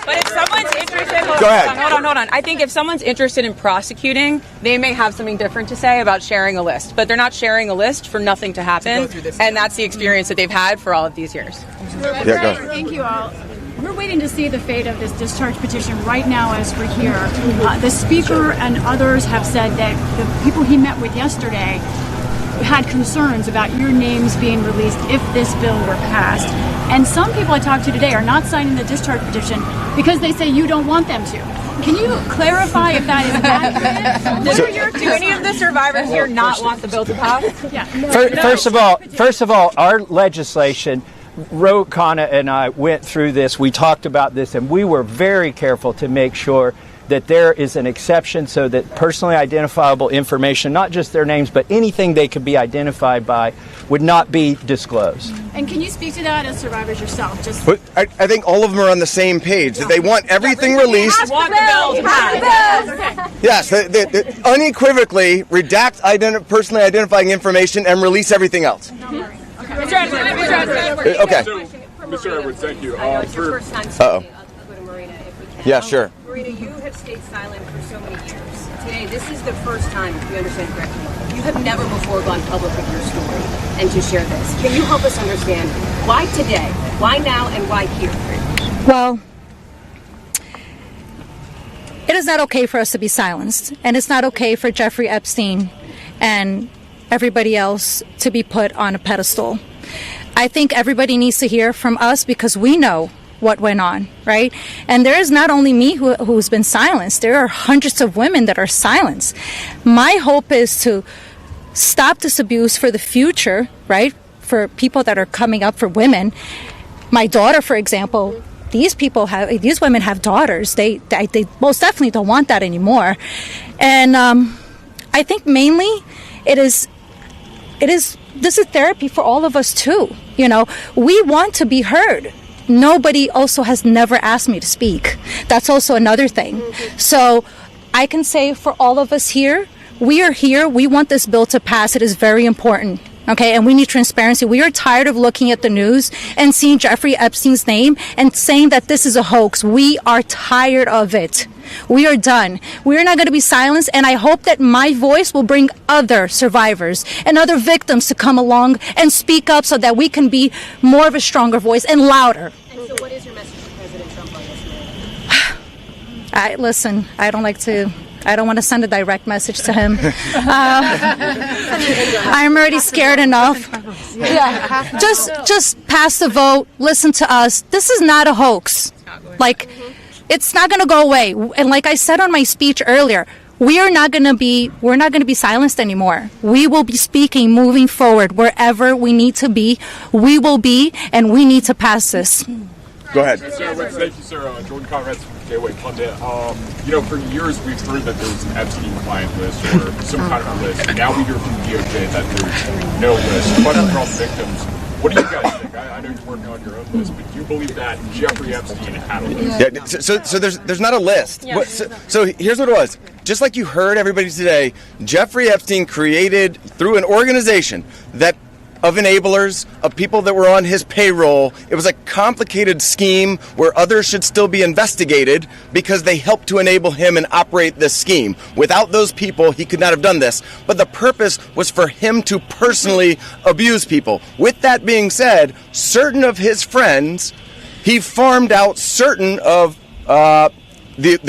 But if someone's interested, Go ahead. Hold on. I think if someone's interested in prosecuting, they may have something different to say about sharing a list. But they're not sharing a list for nothing to happen, and that's the experience that they've had for all of these years. Yeah, go ahead. Thank you all. We're waiting to see the fate of this discharge petition right now as we're here. The Speaker and others have said that the people he met with yesterday had concerns about your names being released if this bill were passed. And some people I talked to today are not signing the discharge petition because they say you don't want them to. Can you clarify if that is accurate? Do any of the survivors here not want the bill to pass? Yeah. First of all, our legislation, Ro Khanna and I went through this. We talked about this, and we were very careful to make sure that there is an exception so that personally identifiable information, not just their names, but anything they could be identified by, would not be disclosed. And can you speak to that as survivors yourself? Just But I think all of them are on the same page. That they want everything released. Yes, they unequivocally redact personally identifying information and release everything else. okay. Okay. Mr. Edwards, thank you. First time Uh-oh. speaking. I'll go to Marina if we can. Yeah, sure. Marina, you have stayed silent for so many years. Today, this is the first time, if we understand correctly, you have never before gone public with your story and to share this. Can you help us understand why today, why now, and why here? Well, it is not okay for us to be silenced, and it's not okay for Jeffrey Epstein and everybody else to be put on a pedestal. I think everybody needs to hear from us because we know what went on, right? And there is not only me who's been silenced, there are hundreds of women that are silenced. My hope is to stop this abuse for the future, right? For people that are coming up, for women. My daughter, for example, these women have daughters. They most definitely don't want that anymore. And I think mainly this is therapy for all of us too. You know, we want to be heard. Nobody also has never asked me to speak. That's also another thing. So I can say for all of us here, we are here. We want this bill to pass. It is very important. Okay, and we need transparency. We are tired of looking at the news and seeing Jeffrey Epstein's name and saying that this is a hoax. We are tired of it. We are done. We are not going to be silenced, and I hope that my voice will bring other survivors and other victims to come along and speak up so that we can be more of a stronger voice and louder. And so what is your message to President Trump on this? I don't want to send a direct message to him. I'm already scared enough. Yeah, just pass the vote. Listen to us. This is not a hoax. Like, it's not going to go away. And like I said on my speech earlier, we're not going to be silenced anymore. We will be speaking, moving forward, wherever we need to be. We will be, and we need to pass this. Go ahead. Thank you, sir. Jordan Conrad from 𝐍𝐢𝐜𝐚𝐬. You know, for years we've heard that there was an Epstein client list or some kind of a list. And now we hear from the DOJ that there's no list. But for all victims, what do you guys think? I know you're working on your own list, but do you believe that Jeffrey Epstein had a list? Yeah. So there's not a list. Yeah. So here's what it was. Just like you heard everybody today, Jeffrey Epstein created through an organization of enablers, of people that were on his payroll. It was a complicated scheme where others should still be investigated because they helped to enable him and operate this scheme. Without those people, he could not have done this. But the purpose was for him to personally abuse people. With that being said, certain of his friends, he farmed out certain of the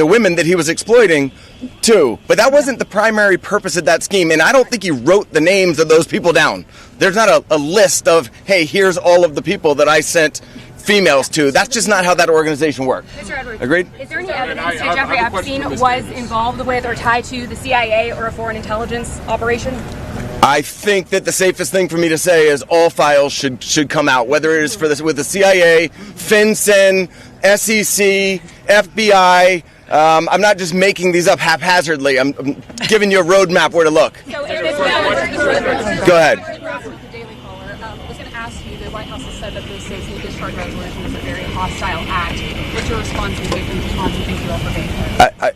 women that he was exploiting too. But that wasn't the primary purpose of that scheme, and I don't think he wrote the names of those people down. There's not a list of, hey, here's all of the people that I sent females to. That's just not how that organization worked. Mr. Edwards, Agreed? is there any evidence that Jeffrey Epstein was involved with or tied to the CIA or a foreign intelligence operation? I think that the safest thing for me to say is all files should come out, whether it is with the CIA, FinCEN, SEC, FBI. I'm not just making these up haphazardly. I'm giving you a roadmap where to look. So Go ahead. I was going to ask you, the White House has said that the safety discharge resolution is a very hostile act. What's your response to victims' response? Thank you all for being here.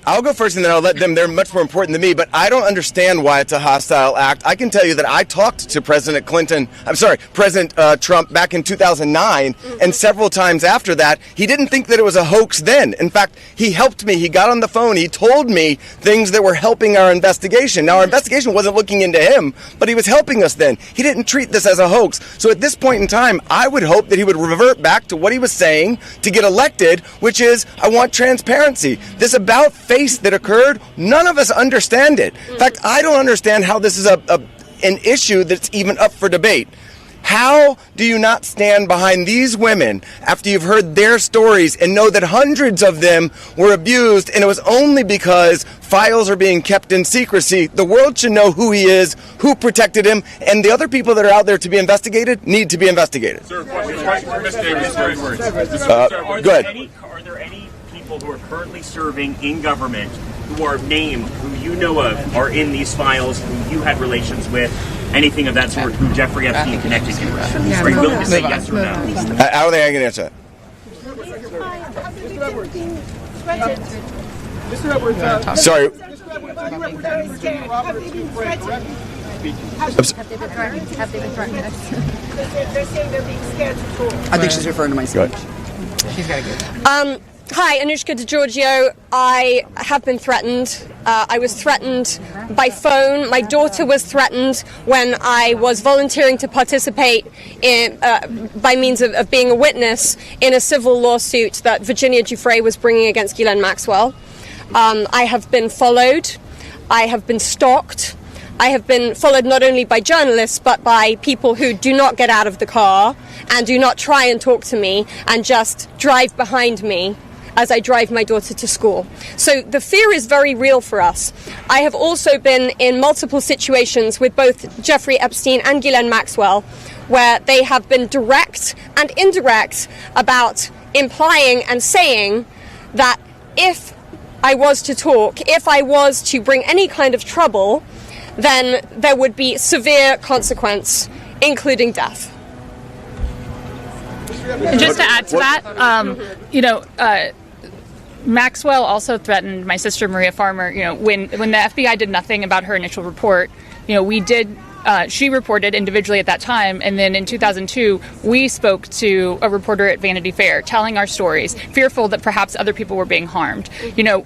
I'll go first and then I'll let them. They're much more important than me, but I don't understand why it's a hostile act. I can tell you that I talked to President Trump back in 2009, and several times after that. He didn't think that it was a hoax then. In fact, he helped me. He got on the phone. He told me things that were helping our investigation. Now, our investigation wasn't looking into him, but he was helping us then. He didn't treat this as a hoax. So at this point in time, I would hope that he would revert back to what he was saying to get elected, which is, I want transparency. This about face that occurred, none of us understand it. In fact, I don't understand how this is an issue that's even up for debate. How do you not stand behind these women after you've heard their stories and know that hundreds of them were abused, and it was only because files are being kept in secrecy? The world should know who he is, who protected him, and the other people that are out there to be investigated need to be investigated. Sir, question for Ms. Davis. Go ahead. Are there any people people who are currently serving in government, who are named, who you know of, are in these files, who you had relations with, anything of that sort, who Jeffrey Epstein connected you with? Are you willing to say yes or no? I don't think I can answer that. Sorry. Have they been threatened? They're saying they're being scared to talk. I think she's referring to my speech. She's got to go. Hi, Anushka DeGiorgio. I have been threatened. I was threatened by phone. My daughter was threatened when I was volunteering to participate in, by means of being a witness in a civil lawsuit that Virginia Giuffre was bringing against 𝐒𝐨𝐮 Maxwell. I have been followed. I have been stalked. I have been followed not only by journalists but by people who do not get out of the car and do not try and talk to me and just drive behind me as I drive my daughter to school. So the fear is very real for us. I have also been in multiple situations with both Jeffrey Epstein and 𝐒𝐨𝐮 Maxwell where they have been direct and indirect about implying and saying that if I was to talk, if I was to bring any kind of trouble, then there would be severe consequence, including death. And just to add to that, Maxwell also threatened my sister Maria Farmer. When the FBI did nothing about her initial report, we did. She reported individually at that time, and then in 2002, we spoke to a reporter at Vanity Fair, telling our stories, fearful that perhaps other people were being harmed.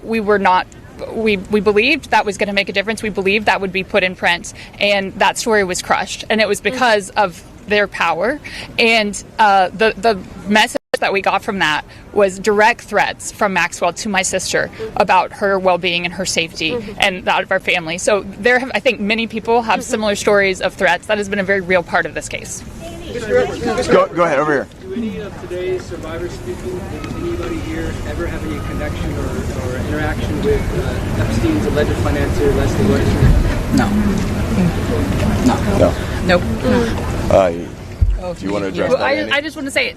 We were not. We believed that was going to make a difference. We believed that would be put in print, and that story was crushed. And it was because of their power. And the message that we got from that was direct threats from Maxwell to my sister about her well-being and her safety and that of our family. So I think many people have similar stories of threats. That has been a very real part of this case. Go ahead, over here. Do any of today's survivors speaking, does anybody here ever have any connection or interaction with Epstein's alleged financier, Leslie Wexner? Nope. Do you want to address that, Andy? I just want to say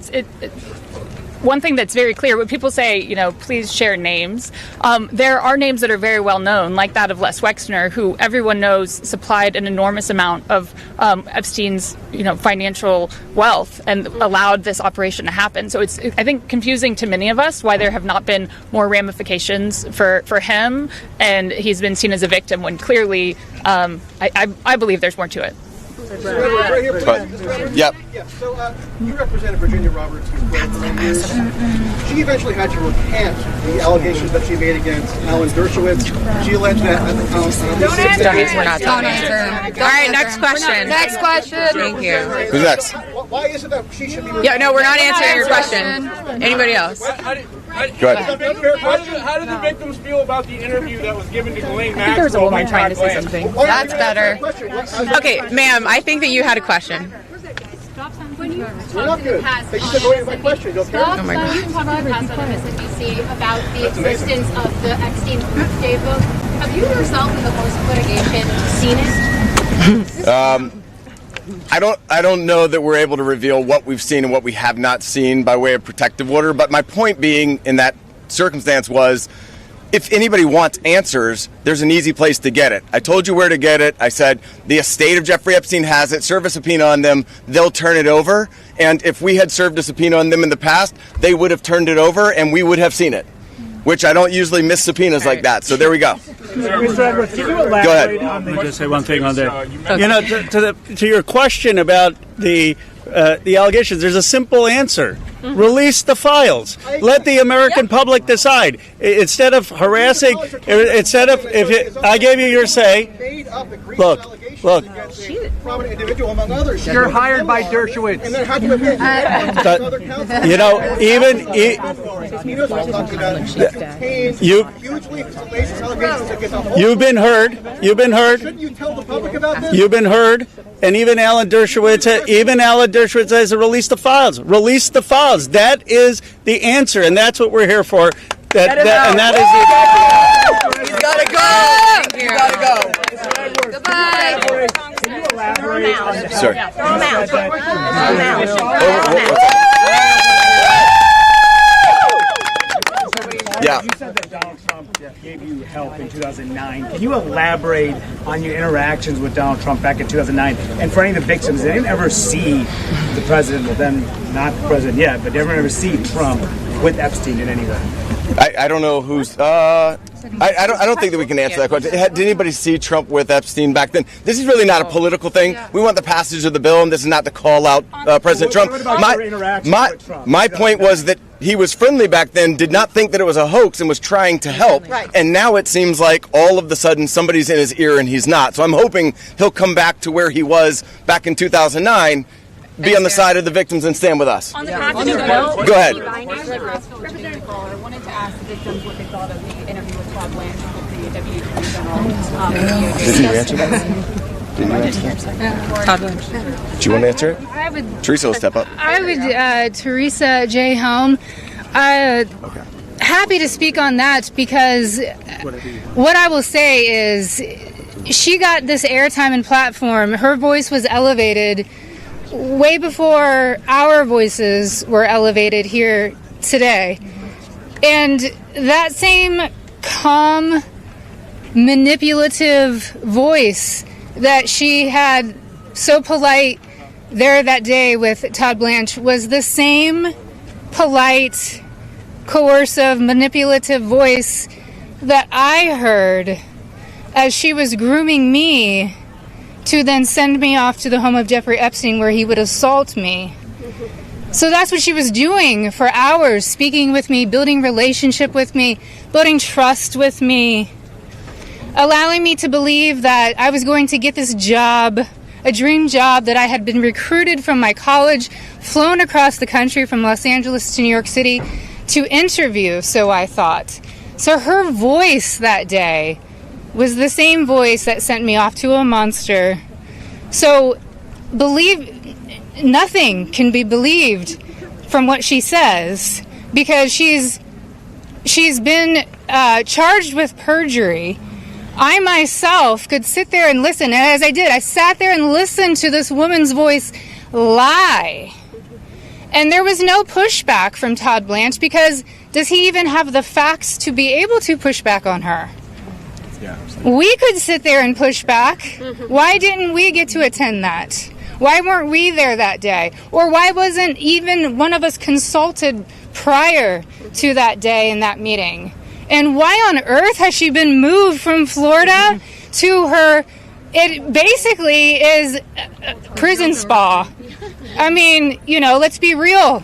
one thing that's very clear. When people say, please share names, there are names that are very well known, like that of Les Wexner, who everyone knows supplied an enormous amount of Epstein's, financial wealth and allowed this operation to happen. So it's, I think, confusing to many of us why there have not been more ramifications for him, and he's been seen as a victim when clearly, I believe there's more to it. Right here, yep. Yeah. So you represented Virginia Roberts for 12 years. She eventually had to recant the allegations that she made against Alan Dershowitz. She alleged that at the council. Don't answer. We're not talking. All right, next question. Next question. Thank you. Who's next? Why is it that she should be? Yeah, no, we're not answering your question. Anybody else? Go ahead. How did the victims feel about the interview that was given to 𝐒𝐨𝐻 Maxwell? I think there was a woman trying to say something. That's better. Okay, ma'am, I think that you had a question. When you We're not talked in the good. past They used to go to my question. Don't care. Oh my God. You talked in the past on MSNBC about the existence of the Epstein proof data. Have you yourself in the course of litigation seen it? I don't know that we're able to reveal what we've seen and what we have not seen by way of protective order, but my point being in that circumstance was, if anybody wants answers, there's an easy place to get it. I told you where to get it. I said the estate of Jeffrey Epstein has it. Serve a subpoena on them. They'll turn it over. And if we had served a subpoena on them in the past, they would have turned it over and we would have seen it, which I don't usually miss subpoenas like that. So there we go. Mr. Edwards, can you elaborate Go ahead. on the... Let me just say one thing on there. To your question about the allegations, there's a simple answer. Release the files. Let the American public decide. Instead of harassing, I gave you your say. Look. Prominent individual, among others. You're hired by Dershowitz. And there had to have been other counsel. You've been heard. Shouldn't you tell the public about this? You've been heard. And even Alan Dershowitz says, release the files. Release the files. That is the answer, and that's what we're here for. He's gotta go. You gotta go. Goodbye. Can you elaborate on the... Sorry. Yeah. You said that Donald Trump gave you help in 2009. Can you elaborate on your interactions with Donald Trump back in 2009? And for any of the victims, did anyone ever see the president, well then not the president yet, but did anyone ever see Trump with Epstein in any way? I don't know who's. I don't think that we can answer that question. Did anybody see Trump with Epstein back then? This is really not a political thing. We want the passage of the bill, and this is not to call out President Trump. My point was that he was friendly back then, did not think that it was a hoax, and was trying to help. And now it seems like all of a sudden somebody's in his ear and he's not. So I'm hoping he'll come back to where he was back in 2009. Be on the side of the victims and stand with us. On the passage of the bill, go ahead. Representative Caller, I wanted to ask the victims what they thought of the interview with Todd Blanche with the Deputy Attorney General. Did you answer that? Did you answer that? Todd Blanche. Do you want to answer it? I would. Teresa will step up. I would. Teresa J. Home. Happy to speak on that because what I will say is she got this airtime and platform. Her voice was elevated way before our voices were elevated here today. And that same calm, manipulative voice that she had so polite there that day with Todd Blanche was the same polite, coercive, manipulative voice that I heard as she was grooming me to then send me off to the home of Jeffrey Epstein where he would assault me. So that's what she was doing for hours, speaking with me, building relationship with me, building trust with me, allowing me to believe that I was going to get this job, a dream job that I had been recruited from my college, flown across the country from Los Angeles to New York City to interview, so I thought. So her voice that day was the same voice that sent me off to a monster. So nothing can be believed from what she says because she's been charged with perjury. I myself could sit there and listen, and as I did, I sat there and listened to this woman's voice lie. And there was no pushback from Todd Blanche because does he even have the facts to be able to push back on her? We could sit there and push back. Why didn't we get to attend that? Why weren't we there that day? Or why wasn't even one of us consulted prior to that day in that meeting? And why on earth has she been moved from Florida to her? It basically is a prison spa. I mean, let's be real.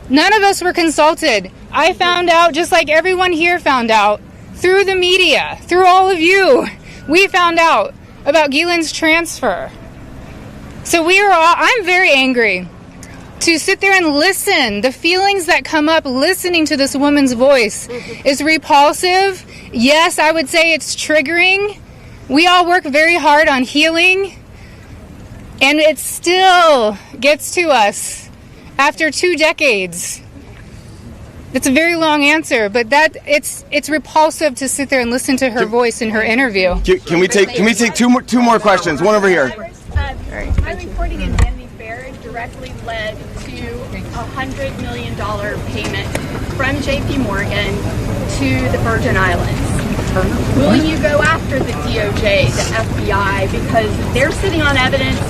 None of us were consulted. I found out just like everyone here found out. Through the media, through all of you, we found out about 𝐒𝐨𝐮's transfer. So I'm very angry to sit there and listen. The feelings that come up listening to this woman's voice is repulsive. Yes, I would say it's triggering. We all work very hard on healing, and it still gets to us after 2 decades. It's a very long answer, but it's repulsive to sit there and listen to her voice in her interview. Can we take two more questions? One over here. My reporting in Vanity Fair directly led to a $100 million payment from J.P. Morgan to the Virgin Islands. Will you go after the DOJ, the FBI, because they're sitting on evidence?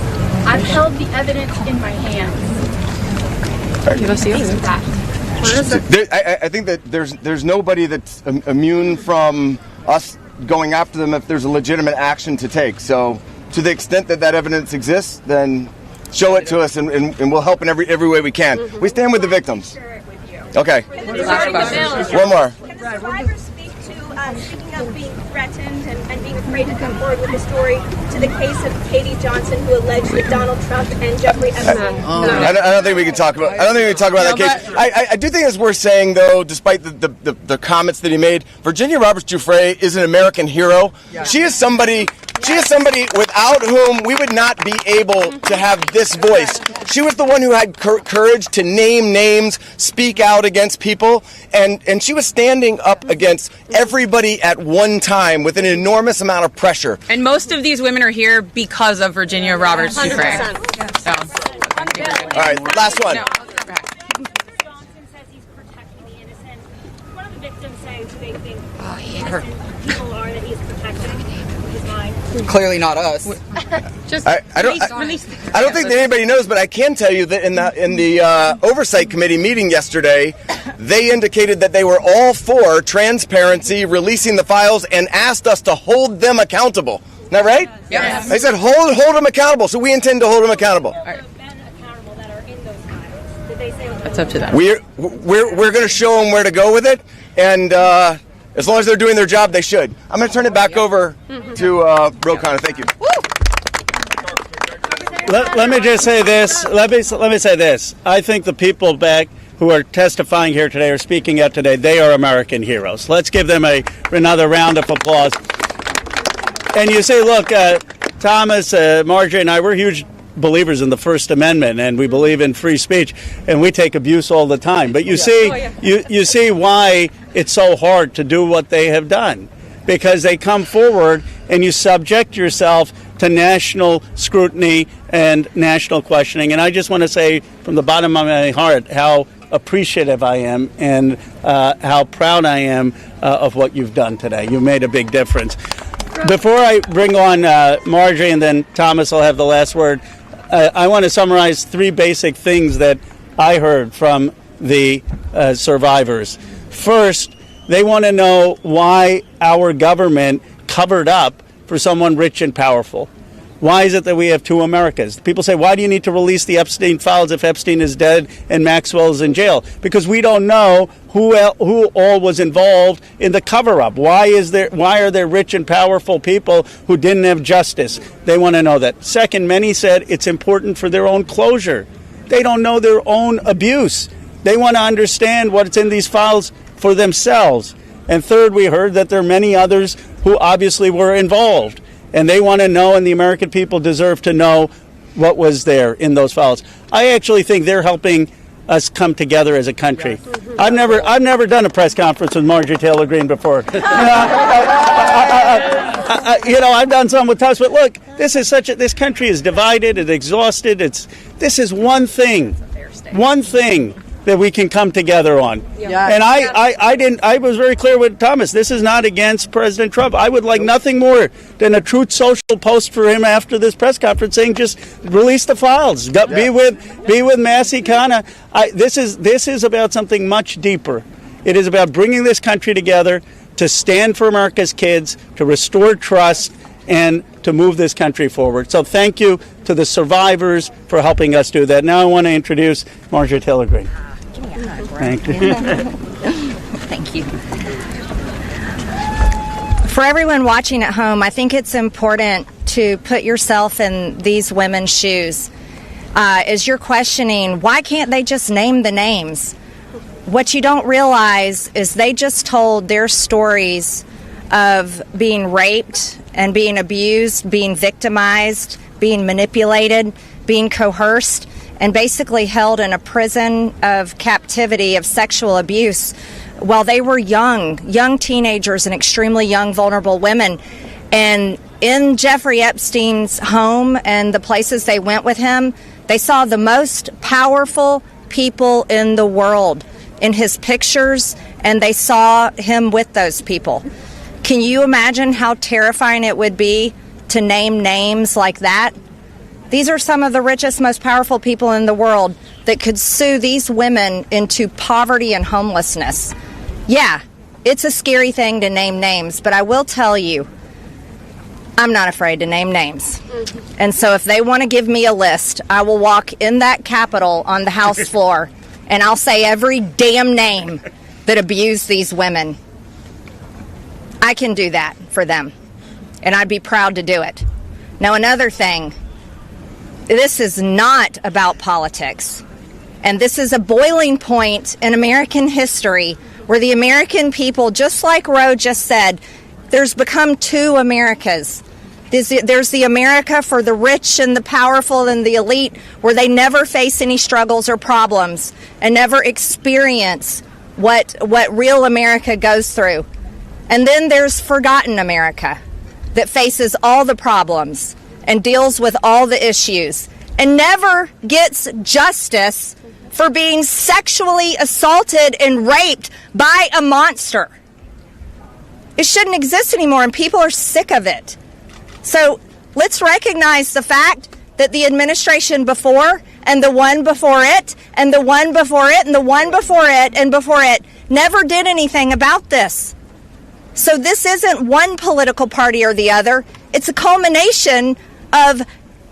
I've held the evidence in my hands. Give us the evidence. I think that there's nobody that's immune from us going after them if there's a legitimate action to take. So to the extent that evidence exists, then show it to us and we'll help in every way we can. We stand with the victims. Okay. One more. Can the survivors speak to speaking up, being threatened, and being afraid to come forward with the story to the case of Katie Johnson, who alleged that Donald Trump and Jeffrey Epstein? I don't think we can talk about. I don't think we can talk about that case. I do think it's worth saying, though, despite the comments that he made, Virginia Roberts Giuffre is an American hero. She is somebody. She is somebody without whom we would not be able to have this voice. She was the one who had courage to name names, speak out against people, and she was standing up against everybody at one time with an enormous amount of pressure. And most of these women are here because of Virginia Roberts Giuffre. So. All right, last one. Johnson says he's protecting the innocent. One of the victims percentage they think people are that he's protecting his mind? Clearly not us. I don't think that anybody knows, but I can tell you that in the Oversight Committee meeting yesterday, they indicated that they were all for transparency, releasing the files, and asked us to hold them accountable. Isn't that right? Yes. They said hold them accountable, so we intend to hold them accountable. That's up to them. We're going to show them where to go with it, and as long as they're doing their job, they should. I'm going to turn it back over to Ro Khanna. Thank you. Let me just say this. Let me say this. I think the people back who are testifying here today or speaking out today, they are American heroes. Let's give them another round of applause. And you say, look, Thomas, Marjorie, and I, we're huge believers in the First Amendment, and we believe in free speech, and we take abuse all the time. But you see, you see why it's so hard to do what they have done, because they come forward and you subject yourself to national scrutiny and national questioning. And I just want to say from the bottom of my heart how appreciative I am and how proud I am of what you've done today. You made a big difference. Before I bring on Marjorie and then Thomas will have the last word, I want to summarize 3 basic things that I heard from the survivors. First, they want to know why our government covered up for someone rich and powerful. Why is it that we have 2 Americas? People say, why do you need to release the Epstein files if Epstein is dead and Maxwell is in jail? Because we don't know who all was involved in the cover-up. Why are there rich and powerful people who didn't have justice? They want to know that. Second, many said it's important for their own closure. They don't know their own abuse. They want to understand what's in these files for themselves. And third, we heard that there are many others who obviously were involved. And they want to know, and the American people deserve to know what was there in those files. I actually think they're helping us come together as a country. I've never done a press conference with Marjorie Taylor Greene before. I've done some with Thomas, but look, this country is divided, it's exhausted. This is one thing that we can come together on. Yeah. And I was very clear with Thomas. This is not against President Trump. I would like nothing more than a Truth Social post for him after this press conference saying, just release the files. Be with Massie Khanna. This is about something much deeper. It is about bringing this country together to stand for America's kids, to restore trust, and to move this country forward. So thank you to the survivors for helping us do that. Now I want to introduce Marjorie Taylor Greene. Thank you. Thank you. For everyone watching at home, I think it's important to put yourself in these women's shoes. As you're questioning, why can't they just name the names? What you don't realize is they just told their stories of being raped and being abused, being victimized, being manipulated, being coerced, and basically held in a prison of captivity of sexual abuse while they were young teenagers and extremely young, vulnerable women. And in Jeffrey Epstein's home and the places they went with him, they saw the most powerful people in the world in his pictures, and they saw him with those people. Can you imagine how terrifying it would be to name names like that? These are some of the richest, most powerful people in the world that could sue these women into poverty and homelessness. Yeah, it's a scary thing to name names, but I will tell you, I'm not afraid to name names. And so if they want to give me a list, I will walk in that Capitol on the House floor and I'll say every damn name that abused these women. I can do that for them, and I'd be proud to do it. Now, another thing, this is not about politics, and this is a boiling point in American history where the American people, just like Ro just said, there's become 2 Americas. There's the America for the rich and the powerful and the elite, where they never face any struggles or problems and never experience what real America goes through. And then there's forgotten America that faces all the problems and deals with all the issues and never gets justice for being sexually assaulted and raped by a monster. It shouldn't exist anymore, and people are sick of it. So let's recognize the fact that the administration before, and the one before it, and the one before it, and the one before it, and before it, never did anything about this. So this isn't one political party or the other. It's a culmination of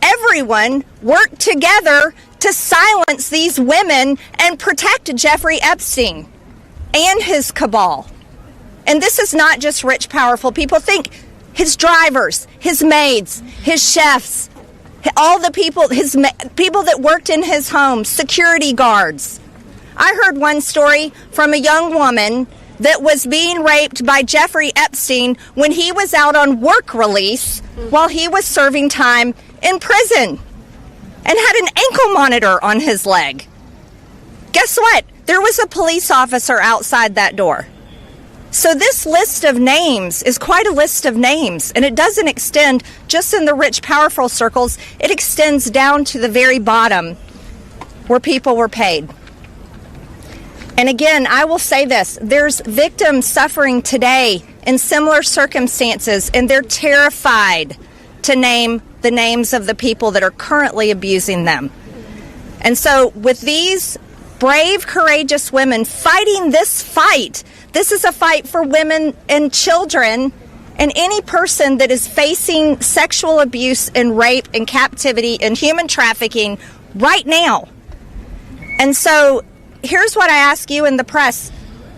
everyone worked together to silence these women and protect Jeffrey Epstein and his cabal. And this is not just rich, powerful people. Think his drivers, his maids, his chefs, all the people, people that worked in his home, security guards. I heard one story from a young woman that was being raped by Jeffrey Epstein when he was out on work release while he was serving time in prison and had an ankle monitor on his leg. Guess what? There was a police officer outside that door. So this list of names is quite a list of names, and it doesn't extend just in the rich, powerful circles. It extends down to the very bottom where people were paid. And again, I will say this, there's victims suffering today in similar circumstances, and they're terrified to name the names of the people that are currently abusing them. And so with these brave, courageous women fighting this fight, this is a fight for women and children and any person that is facing sexual abuse and rape and captivity and human trafficking right now. And so here's what I ask you in the press.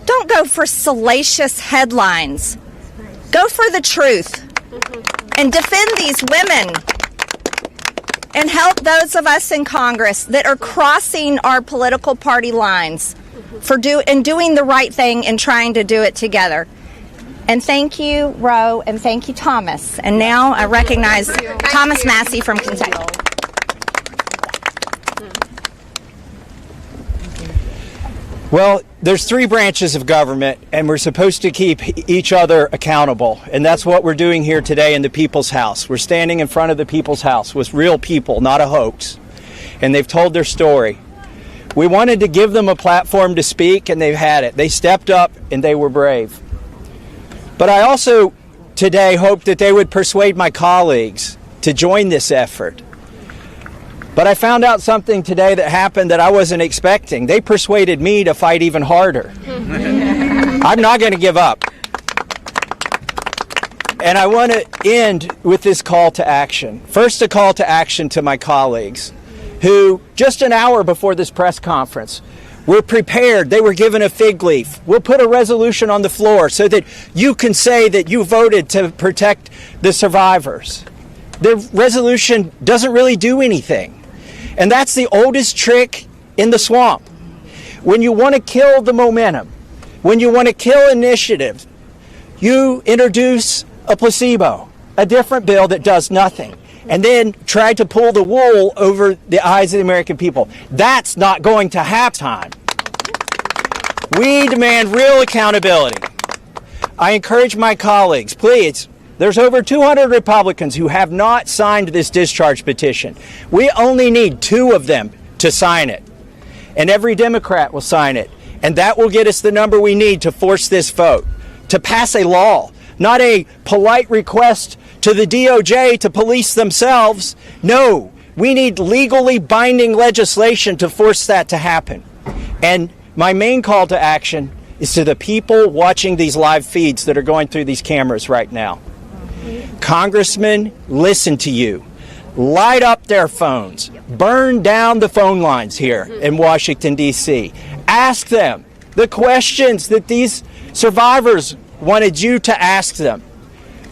Don't go for salacious headlines. Go for the truth and defend these women and help those of us in Congress that are crossing our political party lines for doing the right thing and trying to do it together. And thank you, Ro, and thank you, Thomas. And now I recognize Thomas Massie from Kentucky. Well, there's three branches of government, and we're supposed to keep each other accountable. And that's what we're doing here today in the People's House. We're standing in front of the People's House with real people, not a hoax. And they've told their story. We wanted to give them a platform to speak, and they've had it. They stepped up, and they were brave. But I also today hope that they would persuade my colleagues to join this effort. But I found out something today that happened that I wasn't expecting. They persuaded me to fight even harder. I'm not going to give up. And I want to end with this call to action. First, a call to action to my colleagues who, just an hour before this press conference, were prepared. They were given a fig leaf. We'll put a resolution on the floor so that you can say that you voted to protect the survivors. The resolution doesn't really do anything. And that's the oldest trick in the swamp. When you want to kill the momentum, when you want to kill initiative, you introduce a placebo, a different bill that does nothing, and then try to pull the wool over the eyes of the American people. That's not going to happen. We demand real accountability. I encourage my colleagues, please, there's over 200 Republicans who have not signed this discharge petition. We only need 2 of them to sign it. And every Democrat will sign it. And that will get us the number we need to force this vote, to pass a law, not a polite request to the DOJ to police themselves. No, we need legally binding legislation to force that to happen. And my main call to action is to the people watching these live feeds that are going through these cameras right now. Congressmen, listen to you. Light up their phones. Burn down the phone lines here in Washington, D.C. Ask them the questions that these survivors wanted you to ask them.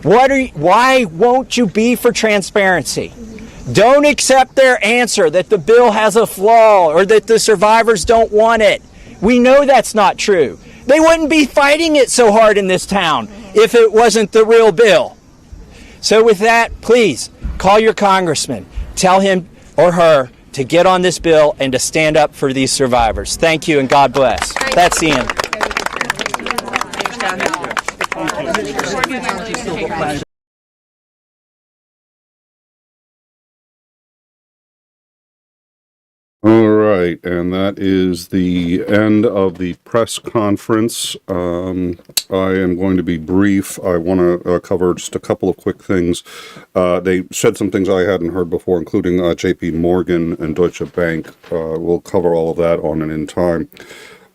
Why won't you be for transparency? Don't accept their answer that the bill has a flaw or that the survivors don't want it. We know that's not true. They wouldn't be fighting it so hard in this town if it wasn't the real bill. So with that, please call your congressman. Tell him or her to get on this bill and to stand up for these survivors. Thank you and God bless. That's the end. All right. right, and that is the end of the press conference. I am going to be brief. I want to cover just a couple of quick things. They said some things I hadn't heard before, including JP Morgan and Deutsche Bank. We'll cover all of that on and in time.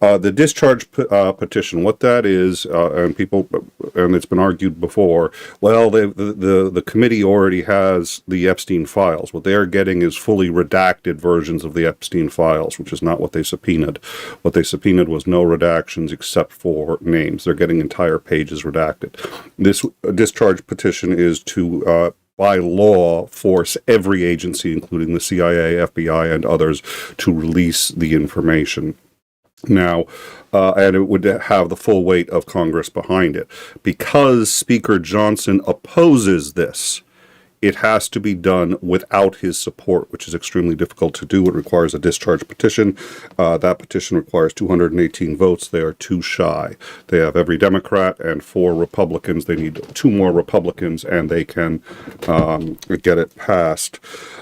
The discharge petition, what that is, and it's been argued before, well, the committee already has the Epstein files. What they are getting is fully redacted versions of the Epstein files, which is not what they subpoenaed. What they subpoenaed was no redactions except for names. They're getting entire pages redacted. This discharge petition is to by law, force every agency, including the CIA, FBI, and others, to release the information. Now, and it would have the full weight of Congress behind it. Because Speaker Johnson opposes this, it has to be done without his support, which is extremely difficult to do. It requires a discharge petition. That petition requires 218 votes. They are too shy. They have every Democrat and 4 Republicans. They need 2 more Republicans, and they can get it passed.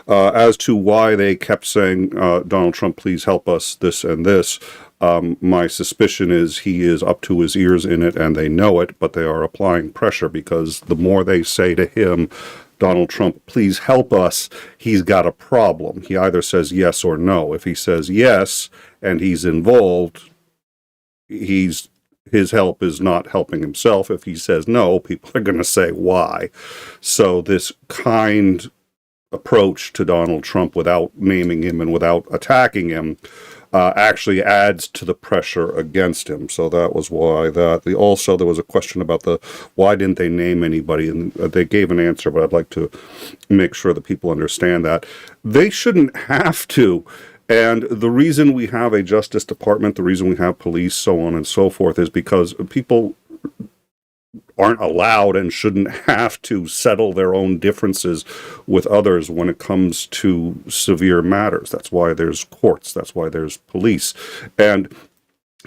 As to why they kept saying, Donald Trump, please help us, this and this, my suspicion is he is up to his ears in it, and they know it, but they are applying pressure, because the more they say to him, Donald Trump, please help us, he's got a problem. He either says yes or no. If he says yes and he's involved, his help is not helping himself. If he says no, people are going to say why. So this kind approach to Donald Trump without naming him and without attacking him actually adds to the pressure against him. So that was why that. Also, there was a question about why didn't they name anybody, and they gave an answer, but I'd like to make sure that people understand that. They shouldn't have to. And the reason we have a Justice Department, the reason we have police, so on and so forth, is because people aren't allowed and shouldn't have to settle their own differences with others when it comes to severe matters. That's why there's courts. That's why there's police. And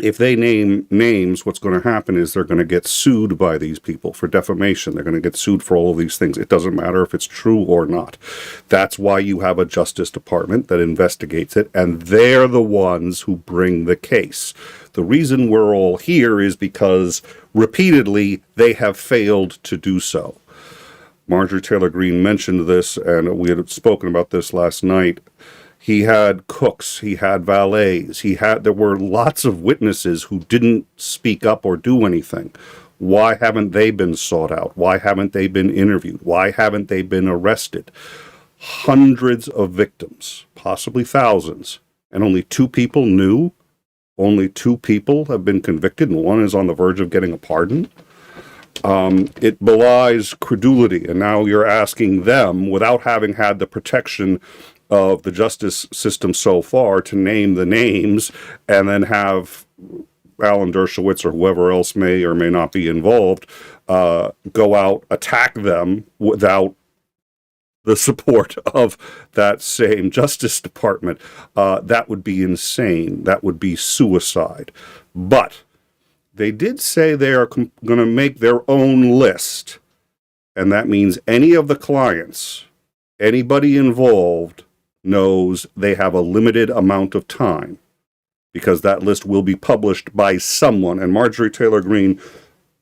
if they name names, what's going to happen is they're going to get sued by these people for defamation. They're going to get sued for all of these things. It doesn't matter if it's true or not. That's why you have a Justice Department that investigates it, and they're the ones who bring the case. The reason we're all here is because repeatedly they have failed to do so. Marjorie Taylor Greene mentioned this, and we had spoken about this last night. He had cooks, he had valets, there were lots of witnesses who didn't speak up or do anything. Why haven't they been sought out? Why haven't they been interviewed? Why haven't they been arrested? Hundreds of victims, possibly thousands, and only 2 people knew? Only 2 people have been convicted, and 1 is on the verge of getting a pardon? It belies credulity, and now you're asking them, without having had the protection of the justice system so far, to name the names and then have Alan Dershowitz or whoever else may or may not be involved go out, attack them without the support of that same Justice Department. That would be insane. That would be suicide. But they did say they are going to make their own list, and that means any of the clients, anybody involved, knows they have a limited amount of time, because that list will be published by someone. And Marjorie Taylor Greene,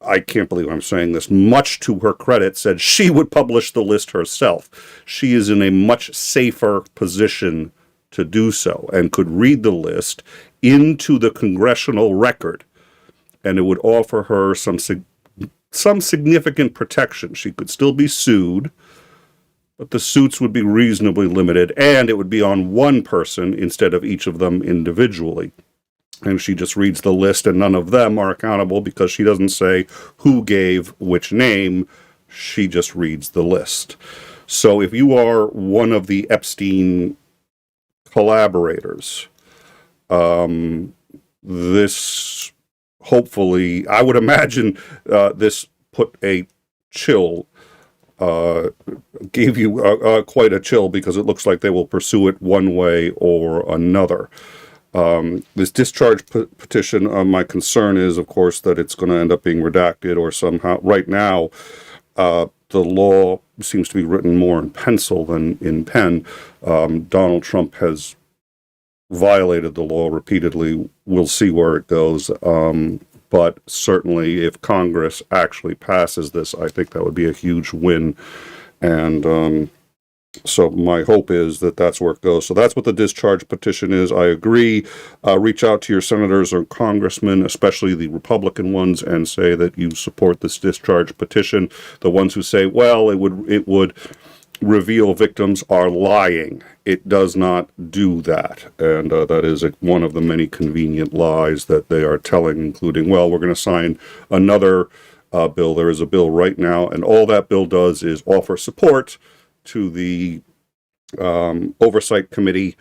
I can't believe I'm saying this, much to her credit, said she would publish the list herself. She is in a much safer position to do so, and could read the list into the congressional record, and it would offer her some significant protection. She could still be sued, but the suits would be reasonably limited, and it would be on one person instead of each of them individually. And she just reads the list, and none of them are accountable, because she doesn't say who gave which name. She just reads the list. So if you are one of the Epstein collaborators, this hopefully, I would imagine this put a chill, gave you quite a chill, because it looks like they will pursue it one way or another. This discharge petition, my concern is, of course, that it's going to end up being redacted or somehow. Right now, the law seems to be written more in pencil than in pen. Donald Trump has violated the law repeatedly. We'll see where it goes. But certainly if Congress actually passes this, I think that would be a huge win. And so my hope is that that's where it goes. So that's what the discharge petition is. I agree. Reach out to your senators or congressmen, especially the Republican ones, and say that you support this discharge petition. The ones who say, well, it would reveal victims are lying. It does not do that. And that is one of the many convenient lies that they are telling, including, well, we're going to sign another bill. There is a bill right now, and all that bill does is offer support to the Oversight Committee.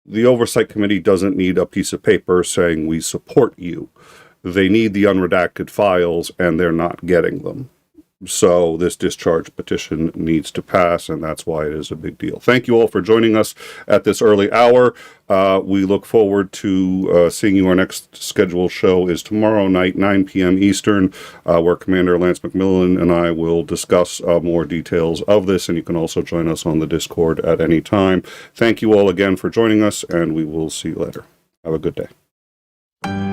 The Oversight Committee doesn't need a piece of paper saying we support you. They need the unredacted files, and they're not getting them. So this discharge petition needs to pass, and that's why it is a big deal. Thank you all for joining us at this early hour. We look forward to seeing you. Our next scheduled show is tomorrow night, 9 p.m. Eastern, where Commander Lance McMillan and I will discuss more details of this, and you can also join us on the Discord at any time. Thank you all again for joining us, and we will see you later. Have a good day.